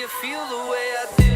feel the way I do.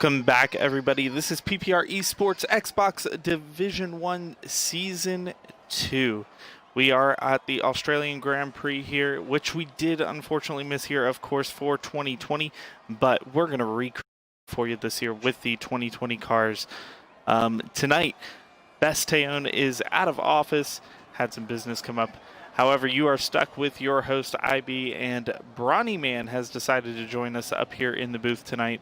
Welcome back, everybody. This is PPR Esports Xbox Division 1 Season 2. We are at the Australian Grand Prix here, which we did unfortunately miss here, of course, for 2020, but we're going to recreate for you this year with the 2020 cars. Tonight, Best Teon is out of office, had some business come up. However, you are stuck with your host, IB, and Brawny Man has decided to join us up here in the booth tonight,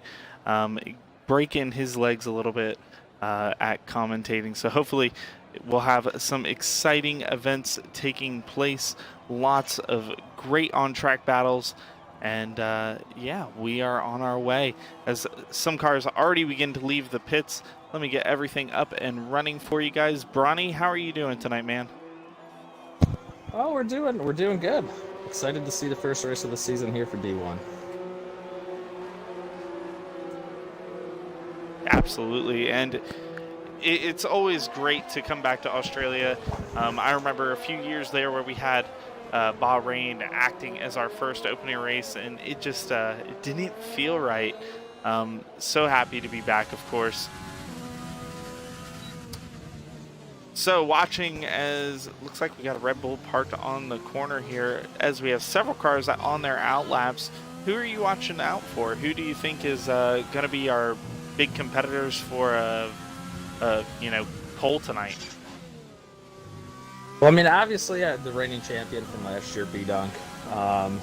breaking his legs a little bit at commentating. So hopefully we'll have some exciting events taking place, lots of great on-track battles, and yeah, we are on our way. As some cars already begin to leave the pits, let me get everything up and running for you guys. Brawny, how are you doing tonight, man? Oh, we're doing good. Excited to see the first race of the season here for D1. Absolutely, and it's always great to come back to Australia. I remember a few years there where we had Bahrain acting as our first opening race, and it just it didn't feel right. So happy to be back, of course. So watching as looks like we got a Red Bull parked on the corner here, as we have several cars on their out laps. Who are you watching out for? Who do you think is going to be our big competitors for pole tonight? Well, I mean, obviously, the reigning champion from last year, B-Dunk.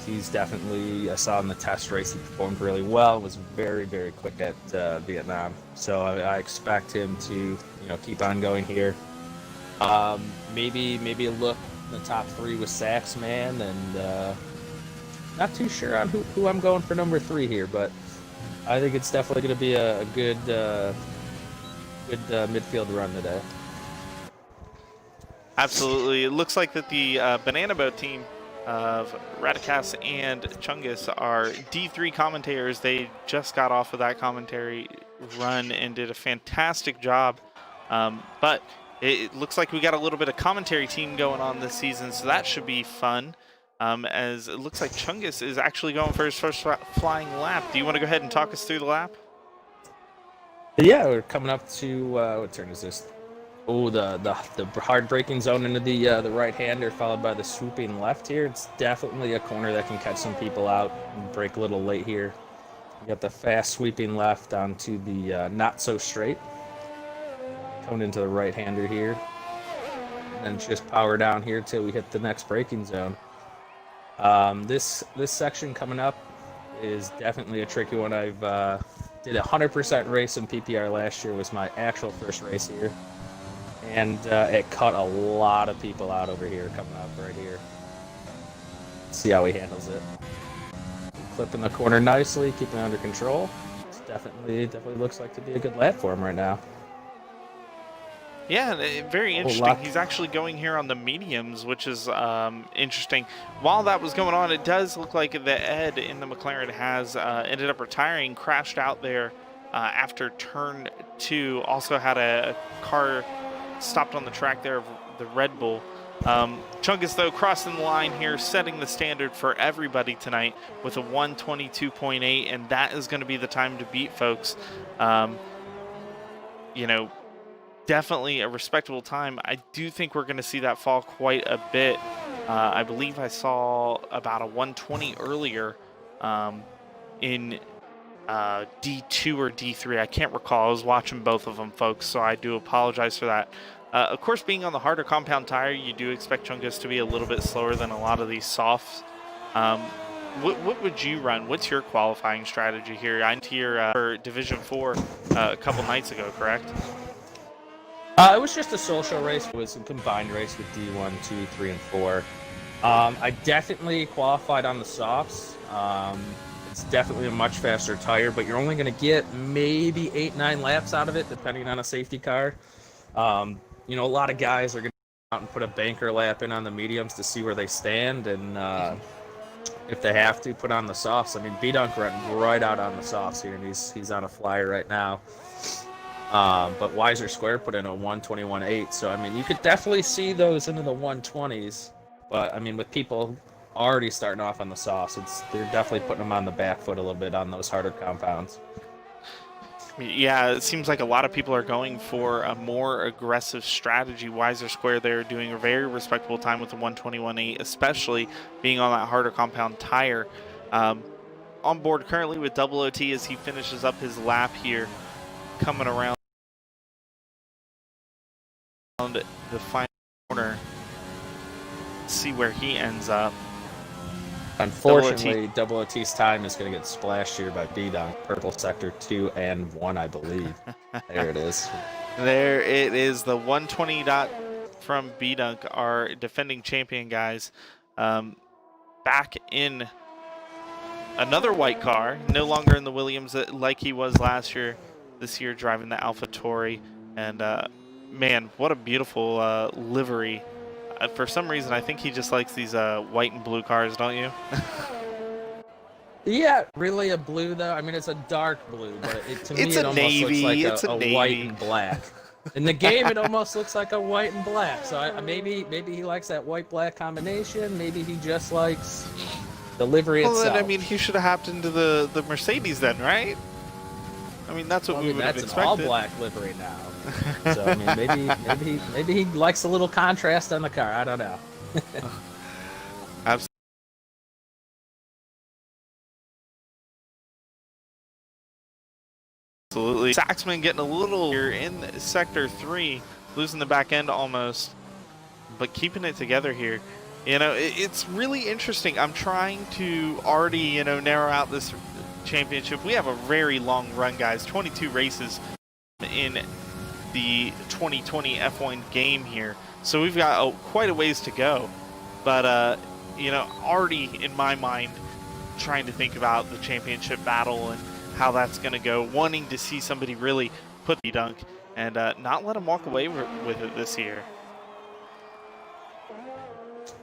He's definitely, I saw in the test race, he performed really well, was very, very quick at Vietnam. So I expect him to, keep on going here. Maybe a look in the top 3 with Saxman, and not too sure on who I'm going for number 3 here, but I think it's definitely going to be a good midfield run today. Absolutely. It looks like that the Banana Boat team of Radikas and Chungus are D3 commentators. They just got off of that commentary run and did a fantastic job. But it looks like we got a little bit of commentary team going on this season, so that should be fun. As it looks like Chungus is actually going for his first flying lap. Do you want to go ahead and talk us through the lap? Yeah, we're coming up to what turn is this? Oh, the hard braking zone into the right-hander, followed by the swooping left here. It's definitely a corner that can catch some people out and brake a little late here. You got the fast sweeping left onto the not so straight. Coming into the right-hander here. And then just power down here till we hit the next braking zone. This section coming up is definitely a tricky one. I've did a 100% race in PPR last year, was my actual first race here. And it cut a lot of people out over here coming up right here. See how he handles it. Clipping the corner nicely, keeping it under control. It's definitely looks like to be a good lap for him right now. Yeah, very interesting. He's actually going here on the mediums, which is interesting. While that was going on, it does look like the Ed in the McLaren has ended up retiring, crashed out there after turn 2. Also had a car stopped on the track there of the Red Bull. Chungus, though, crossing the line here, setting the standard for everybody tonight with a 122.8, and that is going to be the time to beat, folks. Definitely a respectable time. I do think we're going to see that fall quite a bit. I believe I saw about a 120 earlier in D2 or D3. I can't recall. I was watching both of them, folks, so I do apologize for that. Of course, being on the harder compound tire, you do expect Chungus to be a little bit slower than a lot of these softs. What would you run? What's your qualifying strategy here? I went here for Division 4 a couple nights ago, correct? It was just a social race. It was a combined race with D1, 2, 3, and 4. I definitely qualified on the softs. It's definitely a much faster tire, but you're only going to get maybe 8-9 laps out of it, depending on a safety car. A lot of guys are going to go out and put a banker lap in on the mediums to see where they stand, and if they have to, put on the softs. I mean, B-Dunk ran right out on the softs here, and he's on a flyer right now. But Weiser Square put in a 121.8, so I mean, you could definitely see those into the 120s. But I mean, with people already starting off on the softs, they're definitely putting them on the back foot a little bit on those harder compounds. Yeah, it seems like a lot of people are going for a more aggressive strategy. Wiser Square, they're doing a very respectable time with the 121.8, especially being on that harder compound tire. On board currently with Double OT as he finishes up his lap here, coming around the final corner. See where he ends up. Unfortunately, Double OT's time is going to get splashed here by B-Dunk. Purple sector 2 and 1, I believe. There it is. There it is, the 120 dot from B-Dunk, our defending champion, guys. Back in another white car, no longer in the Williams like he was last year. This year driving the AlphaTauri. And man, what a beautiful livery. For some reason, I think he just likes these white and blue cars, don't you? Yeah, really a blue though. I mean, it's a dark blue, but to me It's it a almost navy. looks like a white and black. In the game, it almost looks like a white and black. So maybe he likes that white-black combination. Maybe he just likes the livery itself. Well, then, I mean, he should have hopped into the Mercedes then, right? I mean, that's what we would have expected. That's an all-black livery now. So I mean, maybe he likes a little contrast on the car. I don't know. Absolutely. Saxman getting a little here in sector 3, losing the back end almost, but keeping it together here. You know, it's really interesting. I'm trying to already, you know, narrow out this championship. We have a very long run, guys. 22 races in the 2020 F1 game here, so we've got quite a ways to go. But you know, already in my mind trying to think about the championship battle and how that's going to go, wanting to see somebody really put the dunk and not let him walk away with it this year.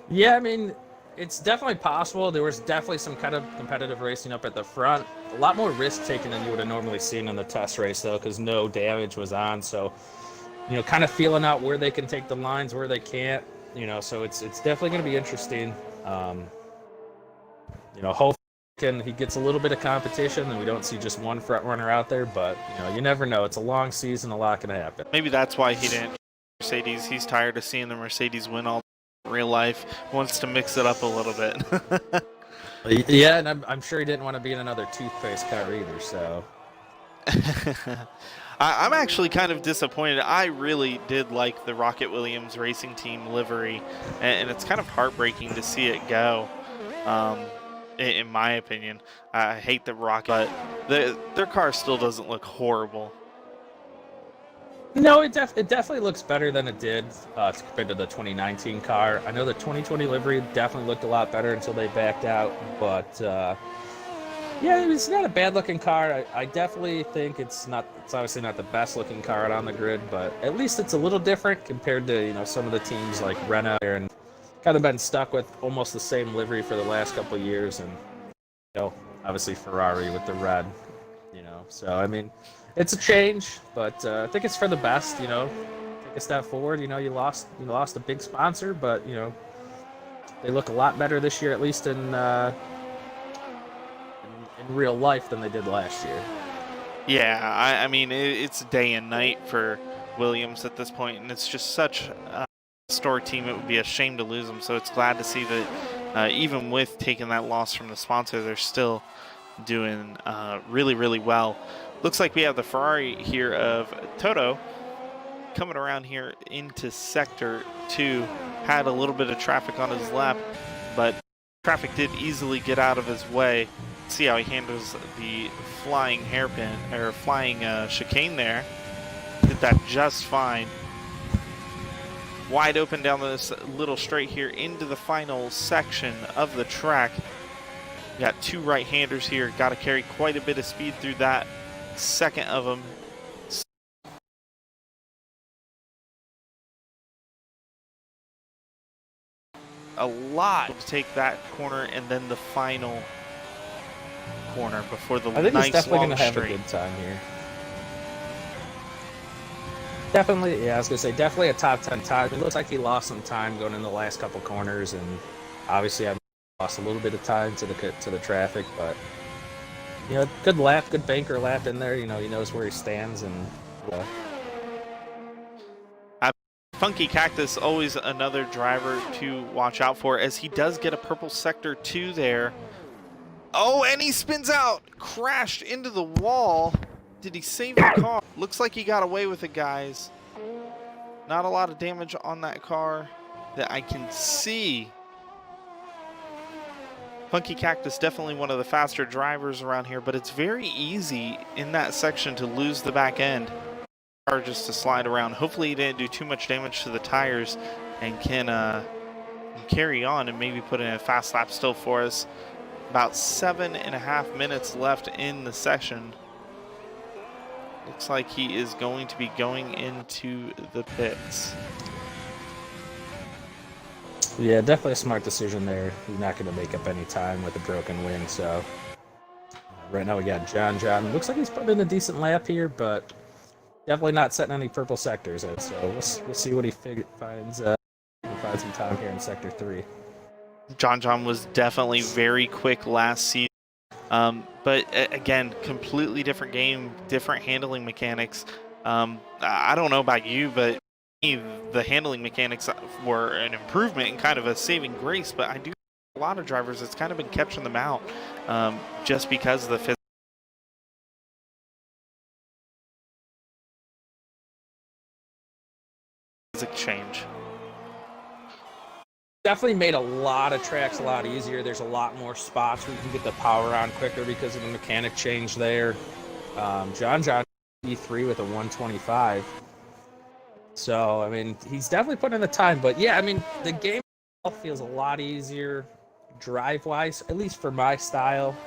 Yeah, I mean, it's definitely possible. There was definitely some kind of competitive racing up at the front. A lot more risk taken than you would have normally seen in the test race, though, because no damage was on. So, you know, kind of feeling out where they can take the lines, where they can't. You know, so it's definitely going to be interesting. You know, hopefully he gets a little bit of competition, and we don't see just one front runner out there. But you know, you never know. It's a long season. A lot can happen. Maybe that's why he didn't Mercedes. He's tired of seeing the Mercedes win all real life, wants to mix it up a little bit. Yeah, and I'm sure he didn't want to be in another toothpaste car either, so. I'm actually kind of disappointed. I really did like the Rocket Williams Racing Team livery, and it's kind of heartbreaking to see it go, in my opinion. I hate the Rocket, but their car still doesn't look horrible. No, it definitely looks better than it did compared to the 2019 car. I know the 2020 livery definitely looked a lot better until they backed out, but yeah, it's not a bad-looking car. I definitely think it's obviously not the best-looking car out on the grid, but at least it's a little different compared to, you know, some of the teams like Renault and kind of been stuck with almost the same livery for the last couple of years, and you know, obviously Ferrari with the red, you know. So I mean, it's a change, but I think it's for the best. You know, take a step forward. You know, you lost a big sponsor, but you know, they look a lot better this year, at least in real life than they did last year. Yeah, I mean, it's day and night for Williams at this point, and it's just such a store team. It would be a shame to lose them. So it's glad to see that even with taking that loss from the sponsor, they're still doing really, really well. Looks like we have the Ferrari here of Toto coming around here into Sector 2. Had a little bit of traffic on his lap, but traffic did easily get out of his way. See how he handles the flying hairpin, or flying chicane there. Did that just fine. Wide open down this little straight here into the final section of the track. Got two right-handers here. Got to carry quite a bit of speed through that second of them. A lot to take that corner and then the final corner before the I think nice he's definitely long going to have straight. a good time here. Definitely, yeah, I was going to say, definitely a top 10 time. It looks like he lost some time going in the last couple corners, and obviously I lost a little bit of time to the traffic, but you know, good lap, good banker lap in there. You know, he knows where he stands, and Funky Cactus, always another driver to watch out for, as he does get a purple sector 2 there. Oh, and he spins out, crashed into the wall. Did he save the car? Looks like he got away with it, guys. Not a lot of damage on that car that I can see. Funky Cactus, definitely one of the faster drivers around here, but it's very easy in that section to lose the back end. Just to slide around. Hopefully he didn't do too much damage to the tires and can carry on and maybe put in a fast lap still for us. About 7.5 minutes left in the session. Looks like he is going to be going into the pits. yeah, definitely a smart decision there. He's not going to make up any time with a broken wing. So right now we got John. Looks like he's putting in a decent lap here, but definitely not setting any purple sectors in, so we'll see what he finds. Find some time here in Sector 3. John was definitely very quick last season, but again, completely different game, different handling mechanics. I don't know about you, but the handling mechanics were an improvement and kind of a saving grace. But I do a lot of drivers, it's kind of been catching them out just because of the physical change. Definitely made a lot of tracks a lot easier. There's a lot more spots where you can get the power on quicker because of the mechanic change there. John E3 with a 125. So, I mean, he's definitely putting in the time. But, yeah, I mean, the game feels a lot easier drive-wise, at least for my style.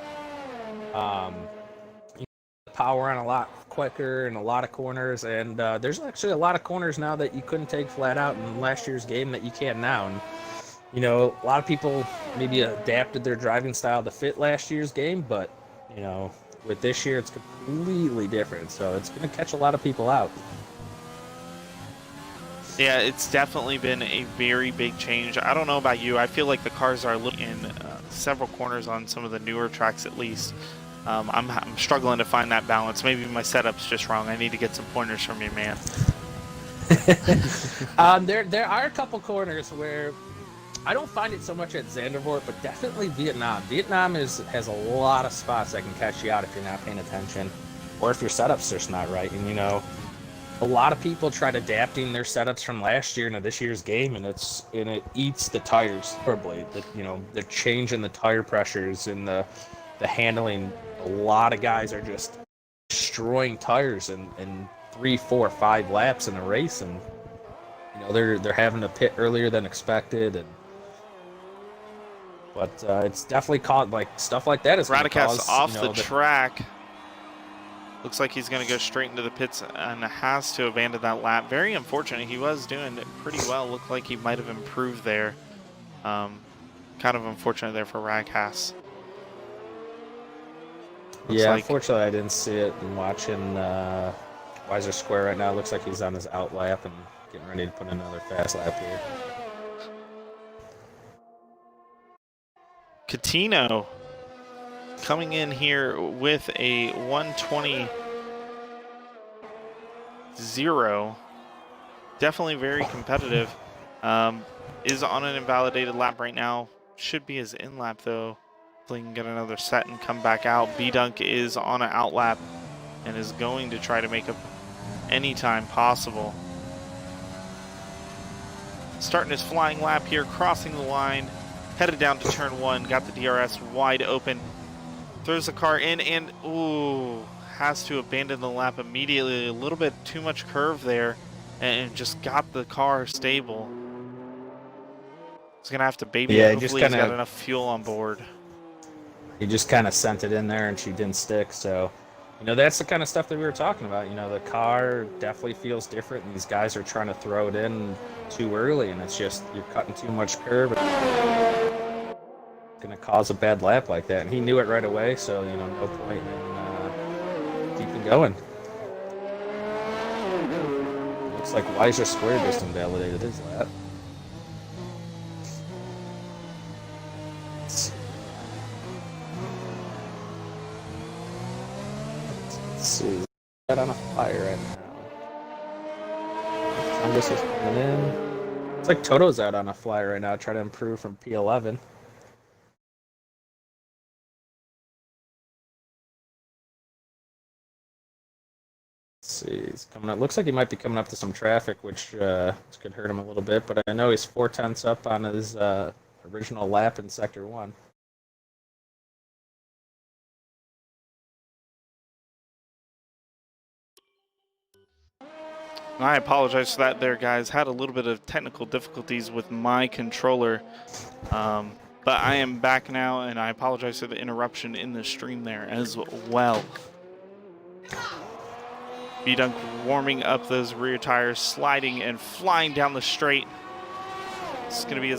You get the power on a lot quicker and a lot of corners. And there's actually a lot of corners now that you couldn't take flat out in last year's game that you can now. And, you know, a lot of people maybe adapted their driving style to fit last year's game, but, you know, with this year, it's completely different. So it's going to catch a lot of people out. Yeah, it's definitely been a very big change. I don't know about you. I feel like the cars are in several corners on some of the newer tracks, at least. I'm struggling to find that balance. Maybe my setup's just wrong. I need to get some pointers from you, man. There are a couple corners where I don't find it so much at Zandvoort, but definitely Vietnam. Vietnam has a lot of spots that can catch you out if you're not paying attention, or if your setup's just not right. And, you know, a lot of people tried adapting their setups from last year into this year's game, and it eats the tires horribly. The change in the tire pressures and the handling. A lot of guys are just destroying tires in 3, 4, 5 laps in a race, and you know they're having to pit earlier than expected. But it's definitely caught like stuff like that is Radicast off the track. Looks like he's going to go straight into the pits and has to abandon that lap. Very unfortunate. He was doing pretty well. Looked like he might have improved there. Kind of unfortunate there for Radicast. Yeah, unfortunately I didn't see it. I'm watching Weiser Square right now. Looks like he's on his out lap and getting ready to put in another fast lap here. Catino coming in here with a 120.0. Definitely very competitive. Is on an invalidated lap right now. Should be his in lap though. Hopefully he can get another set and come back out. B-Dunk is on an out lap and is going to try to make up any time possible. Starting his flying lap here, crossing the line. Headed down to turn 1, got the DRS wide open. Throws the car in and, ooh, has to abandon the lap immediately. A little bit too much curve there and just got the car stable. He's going to have to baby it. Hopefully he's got enough fuel on board. He just kind of sent it in there and she didn't stick. So, you know, that's the kind of stuff that we were talking about. You know, the car definitely feels different and these guys are trying to throw it in too early and it's just, you're cutting too much curve. Going to cause a bad lap like that, and he knew it right away, so you know, no point in keeping going. Looks like Weiser Square just invalidated his lap. see, he's got on a flyer right now. Congress is coming in. It's like Toto's out on a flyer right now, trying to improve from P11. Let's see, he's coming up. Looks like he might be coming up to some traffic, which could hurt him a little bit. But I know he's 4/10 up on his original lap in Sector 1. I apologize for that there, guys. Had a little bit of technical difficulties with my controller. But I am back now, and I apologize for the interruption in the stream there as well. B-Dunk warming up those rear tires, sliding and flying down the straight. This is going to be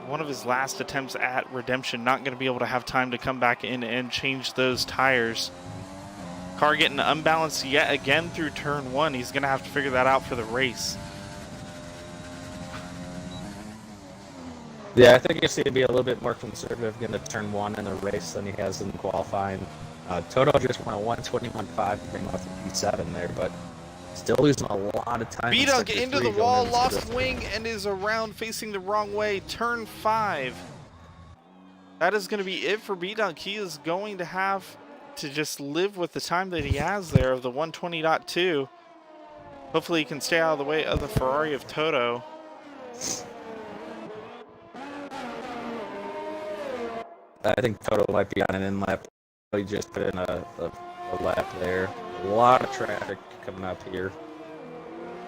one of his last attempts at redemption. Not going to be able to have time to come back in and change those tires. Car getting unbalanced yet again through turn 1. He's going to have to figure that out for the race. Yeah, I think he's going to be a little bit more conservative in the turn 1 in the race than he has in qualifying. Toto just won a 1:21.5 to bring off the P7 there, but still losing a lot of time. B-Dunk into the wall, lost wing, and is around facing the wrong way. Turn 5. That is going to be it for B-Dunk. He is going to have to just live with the time that he has there of the 1:20.2. Hopefully he can stay out of the way of the Ferrari of Toto. I think Toto might be on an in-lap. He just put in a lap there. A lot of traffic coming up here.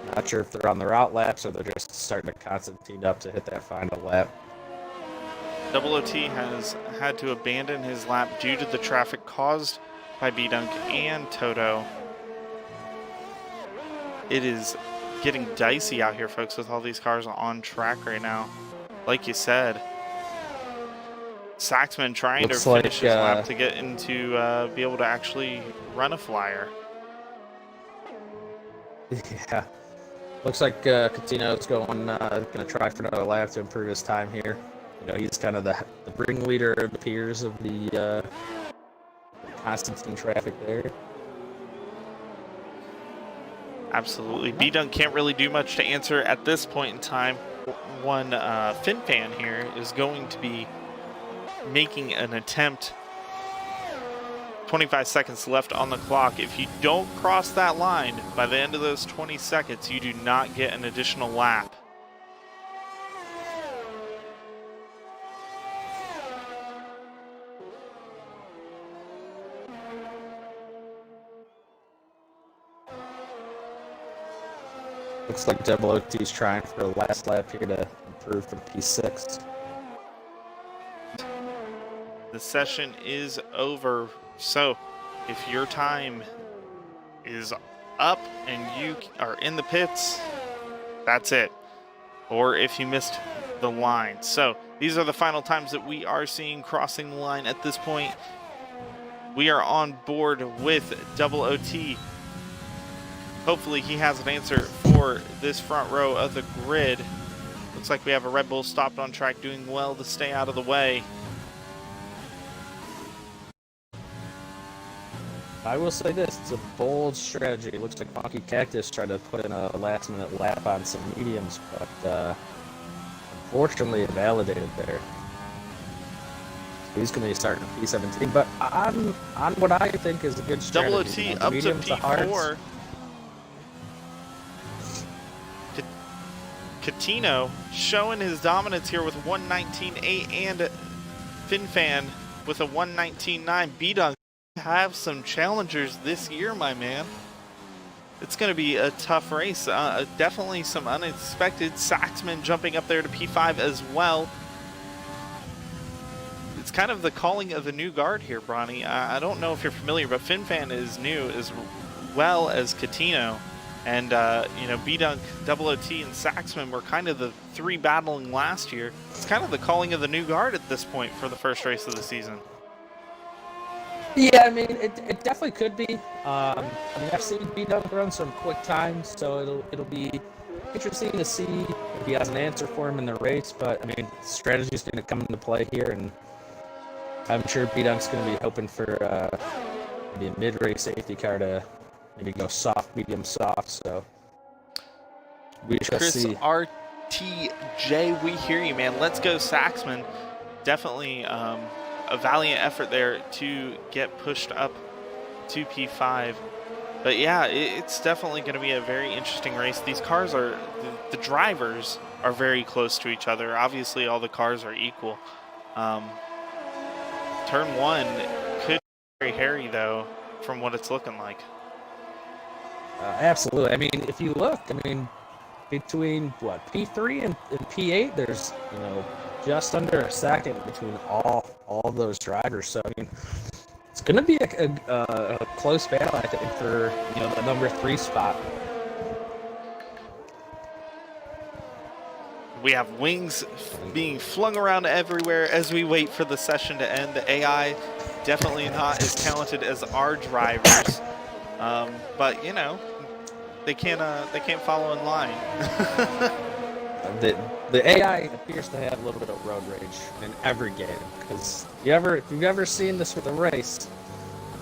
Not sure if they're on their out laps or they're just starting to constantine up to hit that final lap. OOT has had to abandon his lap due to the traffic caused by B-Dunk and Toto. It is getting dicey out here, folks, with all these cars on track right now. Like you said, Saxman trying to finish his lap to get into be able to actually run a flyer. Yeah. Looks like Coutinho's going to try for another lap to improve his time here. You know, he's kind of the ringleader of the peers of the Constantine traffic there. Absolutely. B-Dunk can't really do much to answer at this point in time. One FinFan here is going to be making an attempt. 25 seconds left on the clock. If you don't cross that line by the end of those 20 seconds, you do not get an additional lap. Looks like OOT's trying for a last lap here to improve from P6. The session is over. So if your time is up and you are in the pits, that's it. Or if you missed the line. So these are the final times that we are seeing crossing the line at this point. We are on board with OOT. Hopefully he has an answer for this front row of the grid. Looks like we have a Red Bull stopped on track, doing well to stay out of the way. I will say this, it's a bold strategy. It looks like Funky Cactus tried to put in a last-minute lap on some mediums, but unfortunately it validated there. So he's going to be starting at P17, but on what I think is a good strategy. OOT up to P4. Coutinho showing his dominance here with 1:19.8 and FinFan with a 1:19.9. B-Dunk have some challengers this year, my man. It's going to be a tough race. Definitely some unexpected. Saxman jumping up there to P5 as well. It's kind of the calling of the new guard here, Bronny. I don't know if you're familiar, but FinFan is new as well as Coutinho. And, you know, B-Dunk, OOT, and Saxman were kind of the three battling last year. It's kind of the calling of the new guard at this point for the first race of the season. Yeah, I mean, it definitely could be. I mean, I've seen B-Dunk run some quick times, so it'll be interesting to see if he has an answer for him in the race. But, I mean, strategy is going to come into play here, and I'm sure B-Dunk's going to be hoping for maybe a mid-race safety car to maybe go soft, medium, soft. So we shall Chris see. RTJ, we hear you, man. Let's go, Saxman. Definitely a valiant effort there to get pushed up to P5. But yeah, it's definitely going to be a very interesting race. These cars are, the drivers are very close to each other. Obviously, all the cars are equal. Turn 1 could be very hairy, though, from what it's looking like. Absolutely. I mean, if you look, I mean, between what P3 and P8, there's just under a second between all those drivers. So I mean, it's going to be a close battle, I think, for the number 3 spot. We have wings being flung around everywhere as we wait for the session to end. The AI definitely not as talented as our drivers, but they can't follow in line. The AI appears to have a little bit of road rage in every game, because if you've ever seen this with a race,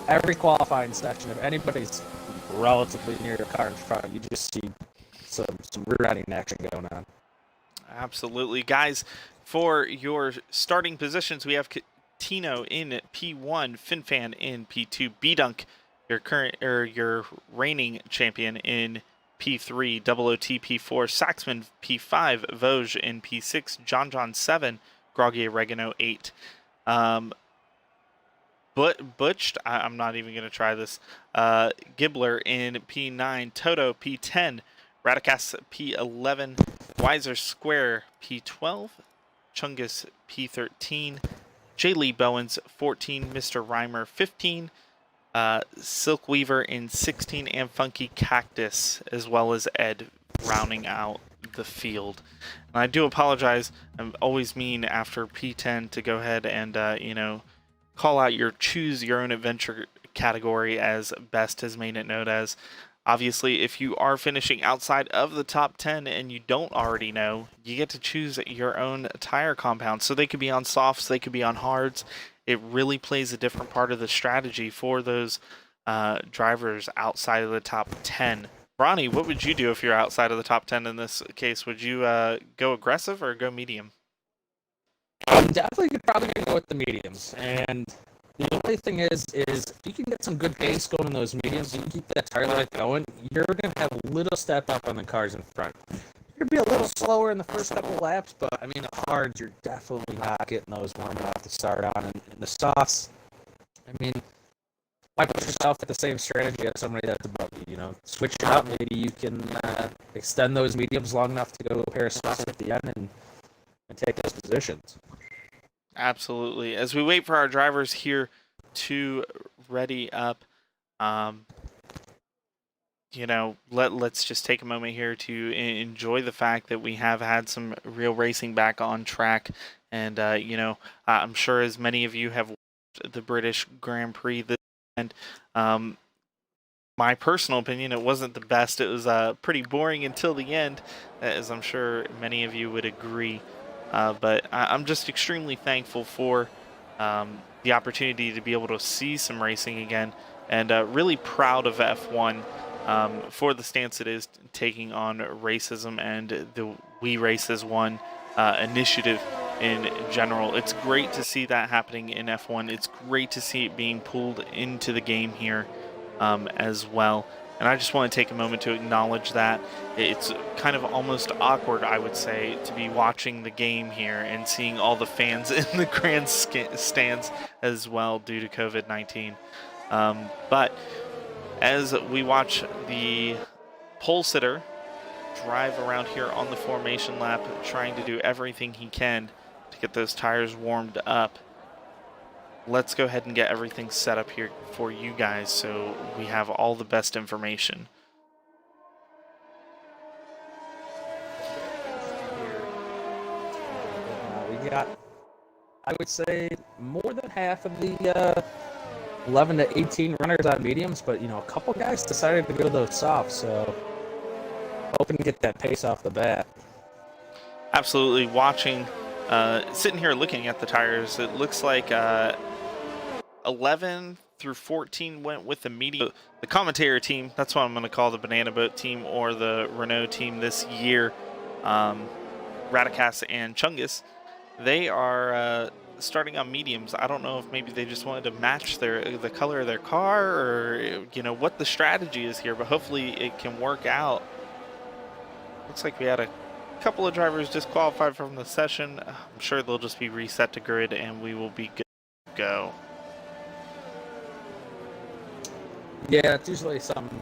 every qualifying section, if anybody's relatively near your car in front, you just see some rear-ending action going on. Absolutely. Guys, for your starting positions, we have Tino in P1, FinFan in P2, B-Dunk, your reigning champion, in P3, Double OT P4, Saxman P5, Vosge in P6, John 7, Groggy Oregano 8. Butched, I'm not even going to try this, Gibbler in P9, Toto P10, Radicas P11, Weiser Square P12, Chungus P13, J. Lee Bowens 14, Mr. Reimer 15, Silk Weaver in 16, and Funky Cactus, as well as Ed, rounding out the field. And I do apologize. I'm always mean after P10 to go ahead and call out your choose your own adventure category, as Best has made it known as. Obviously, if you are finishing outside of the top 10 and you don't already know, you get to choose your own tire compound. So they could be on softs, they could be on hards. It really plays a different part of the strategy for those drivers outside of the top 10. Ronnie, what would you do if you're outside of the top 10 in this case? Would you go aggressive or go medium? I'm definitely probably going to go with the mediums. And the only thing is if you can get some good pace going in those mediums, you can keep that tire life going, you're going to have a little step up on the cars in front. You're going to be a little slower in the first couple laps, but, I mean, the hards, you're definitely not getting those warmed up to start on. And the softs, I mean, why put yourself at the same strategy as somebody that's above you, Switch it up. Maybe you can extend those mediums long enough to go a pair of softs at the end and take those positions. Absolutely. As we wait for our drivers here to ready up, let's just take a moment here to enjoy the fact that we have had some real racing back on track. And, I'm sure as many of you have watched the British Grand Prix this weekend, my personal opinion, it wasn't the best. It was pretty boring until the end, as I'm sure many of you would agree. But I'm just extremely thankful for the opportunity to be able to see some racing again, and really proud of F1 for the stance it is taking on racism and the We Race as One initiative in general. It's great to see that happening in F1. It's great to see it being pulled into the game here as well. And I just want to take a moment to acknowledge that. It's kind of almost awkward, I would say, to be watching the game here and seeing all the fans in the grand stands as well due to COVID-19. But as we watch the pole sitter drive around here on the formation lap, trying to do everything he can to get those tires warmed up, let's go ahead and get everything set up here for you guys so we have all the best information. We got, I would say, more than half of the 11 to 18 runners on mediums, but, a couple guys decided to go those softs, so hoping to get that pace off the bat. Absolutely. Sitting here looking at the tires, it looks like 11 through 14 went with the medium. The commentator team, that's what I'm going to call the Banana Boat team or the Renault team this year, Radicas and Chungus, they are starting on mediums. I don't know if maybe they just wanted to match the color of their car, or what the strategy is here, but hopefully it can work out. Looks like we had a couple of drivers disqualified from the session. I'm sure they'll just be reset to grid and we will be good to go. Yeah, it's usually something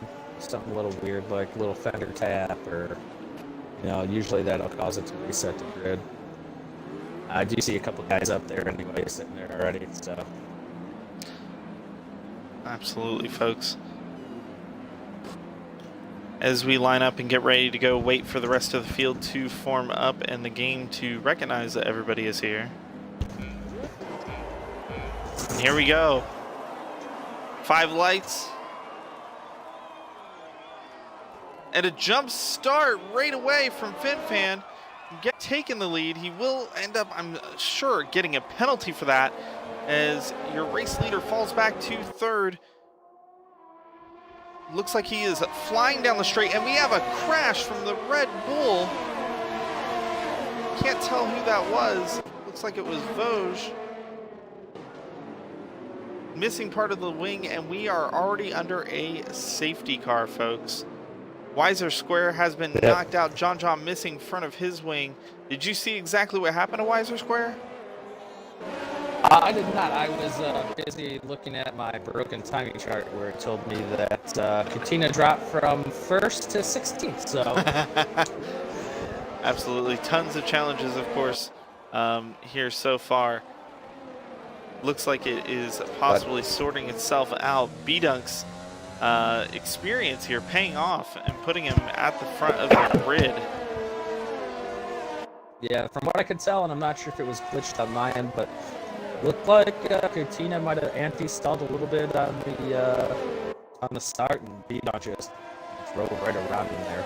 a little weird, like a little fender tap, or usually that'll cause it to reset to grid. I do see a couple guys up there anyway, sitting there already, so. Absolutely, folks. As we line up and get ready to go, wait for the rest of the field to form up and the game to recognize that everybody is here. And here we go. 5 lights. And a jump start right away from FinFan. Taking the lead. He will end up, I'm sure, getting a penalty for that as your race leader falls back to 3rd. Looks like he is flying down the straight, and we have a crash from the Red Bull. Can't tell who that was. Looks like it was Vosges. Missing part of the wing, and we are already under a safety car, folks. Weiser Square has been knocked out. John missing front of his wing. Did you see exactly what happened to Weiser Square? I did not. I was busy looking at my broken timing chart where it told me that Katina dropped from 1st to 16th. So, absolutely, tons of challenges, of course, here so far. Looks like it is possibly sorting itself out. B-Dunk's experience here paying off and putting him at the front of the grid. Yeah, from what I could tell, and I'm not sure if it was glitched on my end, but looked like Katina might have anti-stalled a little bit on the start, and B-Dunk just drove right around him there.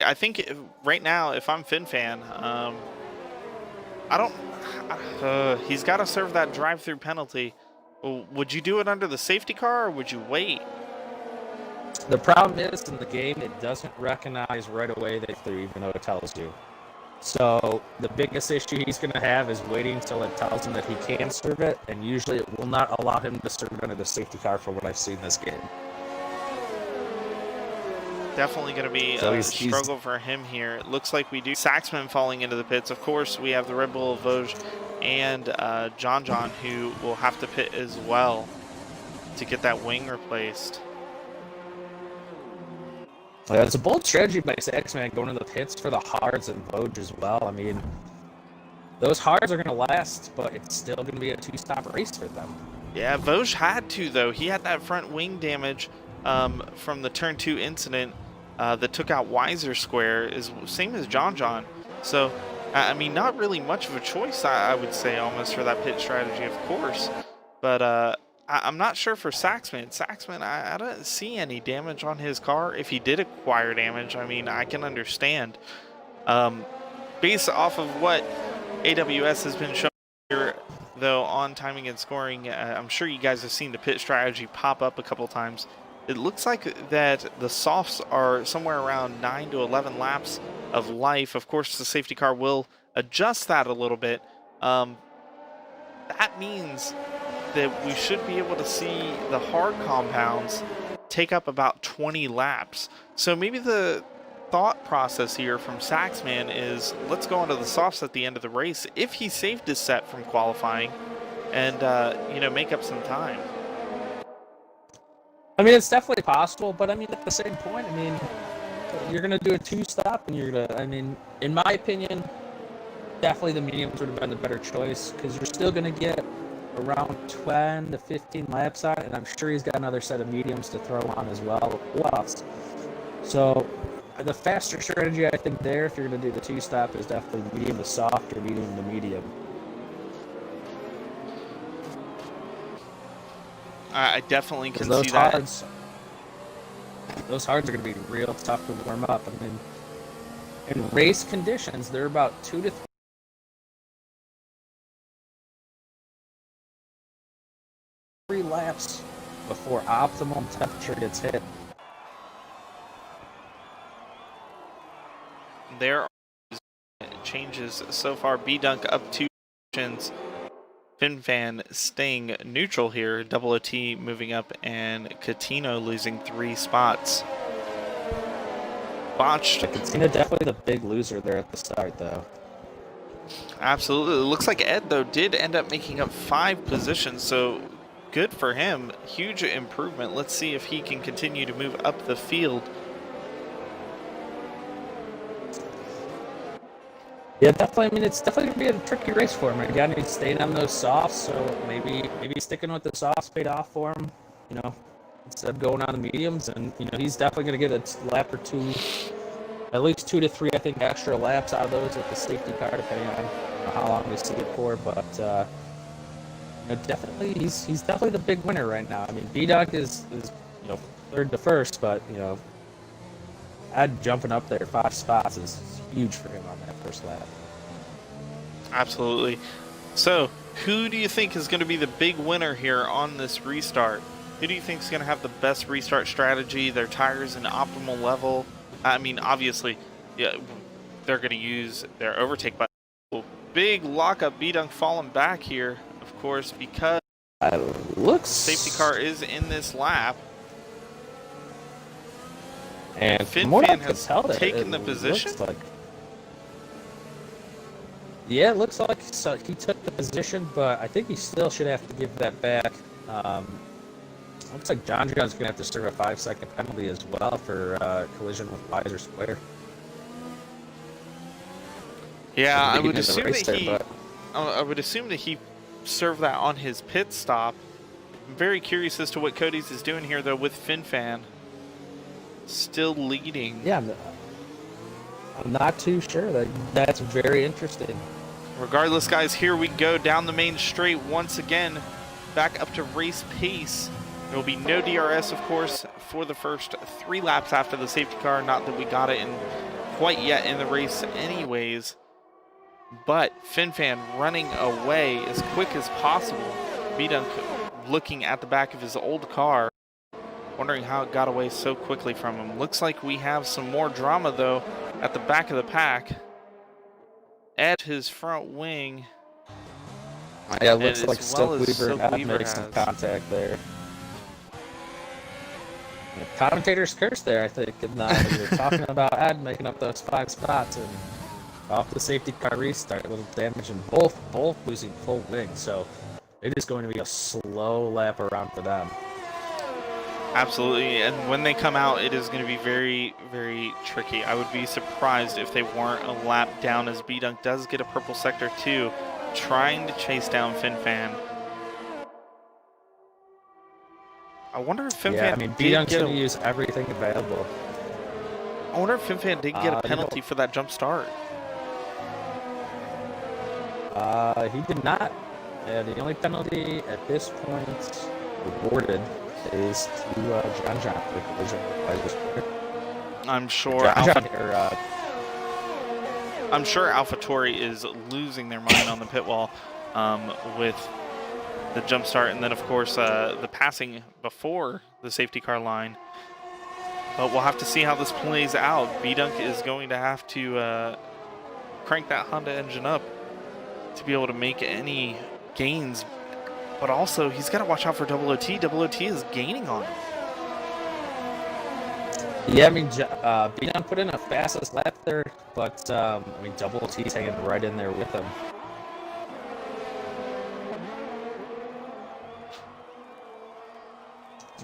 I think right now, if I'm FinFan, he's got to serve that drive-through penalty. Would you do it under the safety car, or would you wait? The problem is, in the game, it doesn't recognize right away that they're, even though it tells you. So the biggest issue he's going to have is waiting until it tells him that he can serve it, and usually it will not allow him to serve it under the safety car for what I've seen this game. Definitely going to be a struggle for him here. It looks like we do. Saxman falling into the pits. Of course, we have the Red Bull of Vosges and John, who will have to pit as well to get that wing replaced. Yeah, it's a bold strategy by Saxman going to the pits for the hards and Vosges as well. I mean, those hards are going to last, but it's still going to be a 2-stop race for them. Yeah, Vosges had to, though. He had that front wing damage from the Turn 2 incident that took out Weiser Square, same as John. So, I mean, not really much of a choice, I would say, almost, for that pit strategy, of course. But I'm not sure for Saxman. Saxman, I don't see any damage on his car. If he did acquire damage, I mean, I can understand. Based off of what AWS has been showing here, though, on timing and scoring, I'm sure you guys have seen the pit strategy pop up a couple times. It looks like that the softs are somewhere around 9 to 11 laps of life. Of course, the safety car will adjust that a little bit. That means that we should be able to see the hard compounds take up about 20 laps. So maybe the thought process here from Saxman is, let's go into the softs at the end of the race if he saved his set from qualifying and make up some time. I mean, it's definitely possible, but I mean, at the same point, I mean, you're going to do a 2-stop, and you're going to, I mean, in my opinion, definitely the mediums would have been the better choice, because you're still going to get around 10 to 15 laps on it, and I'm sure he's got another set of mediums to throw on as well. So the faster strategy, I think, there, if you're going to do the 2-stop, is definitely medium to soft or medium to medium. I definitely can see that. Those hards are going to be real tough to warm up. I mean, in race conditions, they're about 2 to 3 3 laps before optimal temperature gets hit. There are changes so far. B-Dunk up 2 positions. FinFan staying neutral here. Double OT moving up, and Catino losing 3 spots. Botched. Catino definitely the big loser there at the start, though. Absolutely. It looks like Ed, though, did end up making up 5 positions, so good for him. Huge improvement. Let's see if he can continue to move up the field. Yeah, definitely. I mean, it's definitely going to be a tricky race for him. Again, he's staying on those softs, so maybe sticking with the softs paid off for him, you know, instead of going on the mediums. And, you know, he's definitely going to get a lap or 2, at least 2 to 3, I think, extra laps out of those with the safety car, depending on how long we see it for. But, you know, definitely, he's definitely the big winner right now. I mean, B-Dog is you know, 3rd to 1st, but, you know, Ed jumping up there 5 spots is huge for him on that first lap. Absolutely. So, who do you think is going to be the big winner here on this restart? Who do you think is going to have the best restart strategy, their tires in optimal level? I mean, obviously, yeah, they're going to use their overtake button. Big lockup, B-Dunk falling back here, of course, because safety car is in this lap. And FinFan has taken the position. Yeah, it looks like so he took the position, but I think he still should have to give that back. Looks like John John's going to have to serve a 5-second penalty as well for collision with Weiser Square. Yeah, I would assume that I would assume that he served that on his pit stop. I'm very curious as to what Cody's is doing here, though, with FinFan still leading. Yeah, I'm not too sure. That's very interesting. Regardless, guys, here we go down the main straight once again, back up to race pace. There will be no DRS, of course, for the first 3 laps after the safety car. Not that we got it in quite yet in the race anyways. But FinFan running away as quick as possible. B-Dunk looking at the back of his old car, wondering how it got away so quickly from him. Looks like we have some more drama, though, at the back of the pack. At his front wing. Yeah, it looks like Silkweaver and Ed made some contact there. The commentator's curse there, I think. And we were talking about Ed making up those 5 spots, and off the safety car restart, a little damage in both losing full wing. So it is going to be a slow lap around for them. Absolutely, and when they come out, it is going to be very, very tricky. I would be surprised if they weren't a lap down, as B-Dunk does get a purple sector too, trying to chase down FinFan. I wonder if FinFan B-Dunk's going to use everything available. I wonder if FinFan did get a penalty for that jump start. He did not. The only penalty at this point awarded is to John for collision with Weiser Square. I'm sure AlphaTauri is losing their mind on the pit wall with the jump start, and then of course the passing before the safety car line. But we'll have to see how this plays out. B-Dunk is going to have to crank that Honda engine up to be able to make any gains. But also, he's got to watch out for Double OT. Double OT is gaining on him. Yeah, I mean, B-Dunk put in a fastest lap there, but, I mean, Double OT's hanging right in there with him.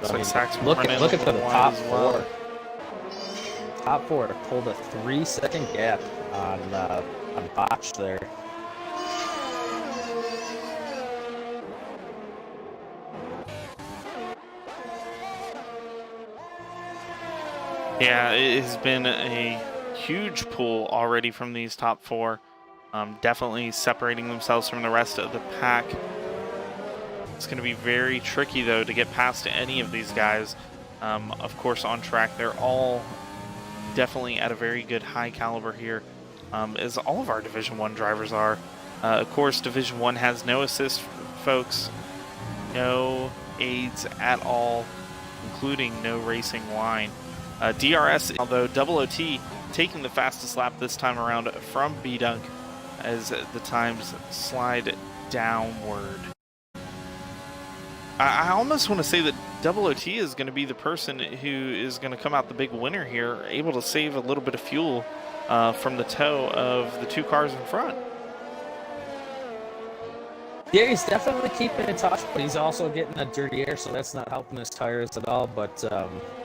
So, look at the top 4. Top 4 pulled a 3-second gap on Botch there. Yeah, it has been a huge pull already from these top 4. Definitely separating themselves from the rest of the pack. It's going to be very tricky, though, to get past any of these guys. Of course, on track, they're all definitely at a very good high caliber here, as all of our Division 1 drivers are. Of course, Division 1 has no assist, folks. No aids at all, including no racing wine. DRS, although Double OT taking the fastest lap this time around from B-Dunk as the times slide downward. I almost want to say that Double OT is going to be the person who is going to come out the big winner here, able to save a little bit of fuel from the tow of the two cars in front. Yeah, he's definitely keeping in touch, but he's also getting that dirty air, so that's not helping his tires at all. But,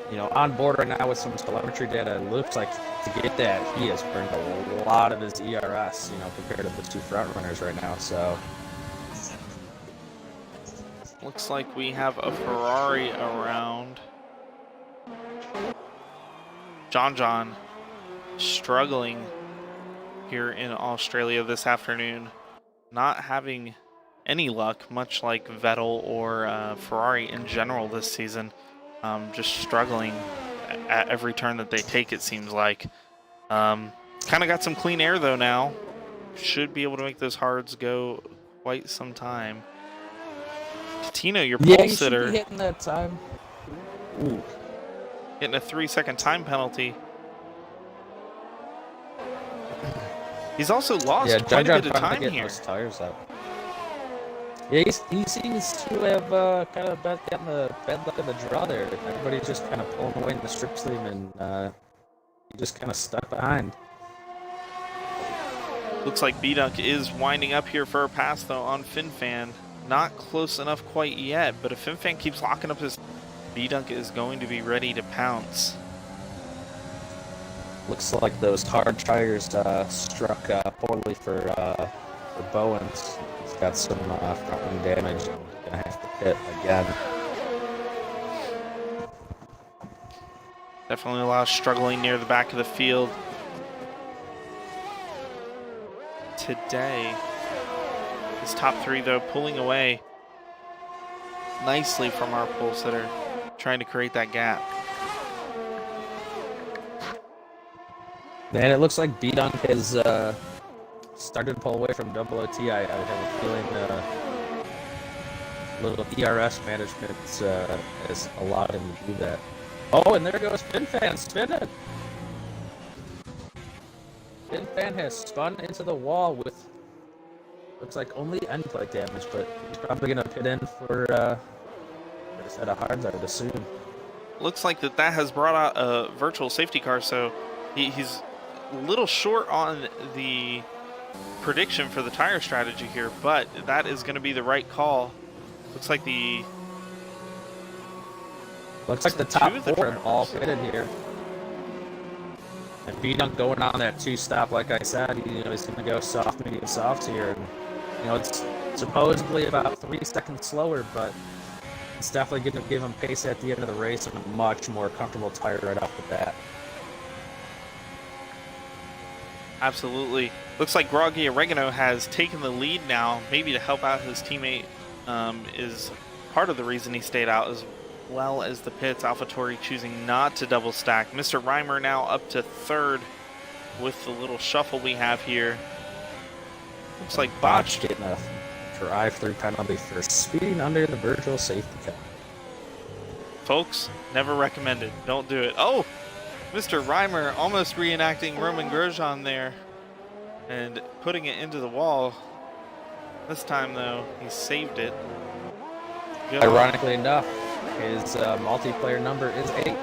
you know, on board right now with some telemetry data, it looks like to get that, he has burned a lot of his ERS, you know, compared to the two front runners right now. So looks like we have a Ferrari around. John struggling here in Australia this afternoon, not having any luck, much like Vettel or Ferrari in general this season. Just struggling at every turn that they take, it seems like. Kind of got some clean air though now. Should be able to make those hards go quite some time. Tino, your pole sitter, should be hitting that time. Ooh. Getting a 3-second time penalty. He's also lost quite a bit of time here. Those tires up. Yeah, he seems to have kind of gotten the bad luck of the draw there. Everybody's just kind of pulling away in the slipstream, and he just kind of stuck behind. Looks like B-Dunk is winding up here for a pass, though, on FinFan. Not close enough quite yet, but if FinFan keeps locking up his, B-Dunk is going to be ready to pounce. Looks like those hard tires struck poorly for Bowens. He's got some front wing damage and gonna have to pit again. Definitely a lot of struggling near the back of the field today. His top three, though, pulling away nicely from our pole sitter, trying to create that gap. Man, it looks like B-Dunk has started to pull away from Double OT. I have a feeling little ERS management has allowed him to do that. Oh, and there goes FinFan spinning. FinFan has spun into the wall with, looks like only end plate damage, but he's probably going to pit in for a set of hards, I would assume. Looks like that has brought out a virtual safety car, so he's a little short on the prediction for the tire strategy here, but that is going to be the right call. Looks like the top four have all pitted here. And B-Dunk going on that two-stop, like I said, you know, he's going to go soft, medium, soft here. And, you know, it's supposedly about 3 seconds slower, but it's definitely going to give him pace at the end of the race and a much more comfortable tire right off the bat. Absolutely. Looks like Groggy Oregano has taken the lead now, maybe to help out his teammate is part of the reason he stayed out, as well as the pits. AlphaTauri choosing not to double stack. Mr. Reimer now up to third with the little shuffle we have here. Looks like Botch getting a drive-through penalty for speeding under the virtual safety car. Folks, never recommended. Don't do it. Oh! Mr. Reimer almost reenacting Roman Grosjean there and putting it into the wall. This time, though, he saved it. Good Ironically enough, his multiplayer number is 8.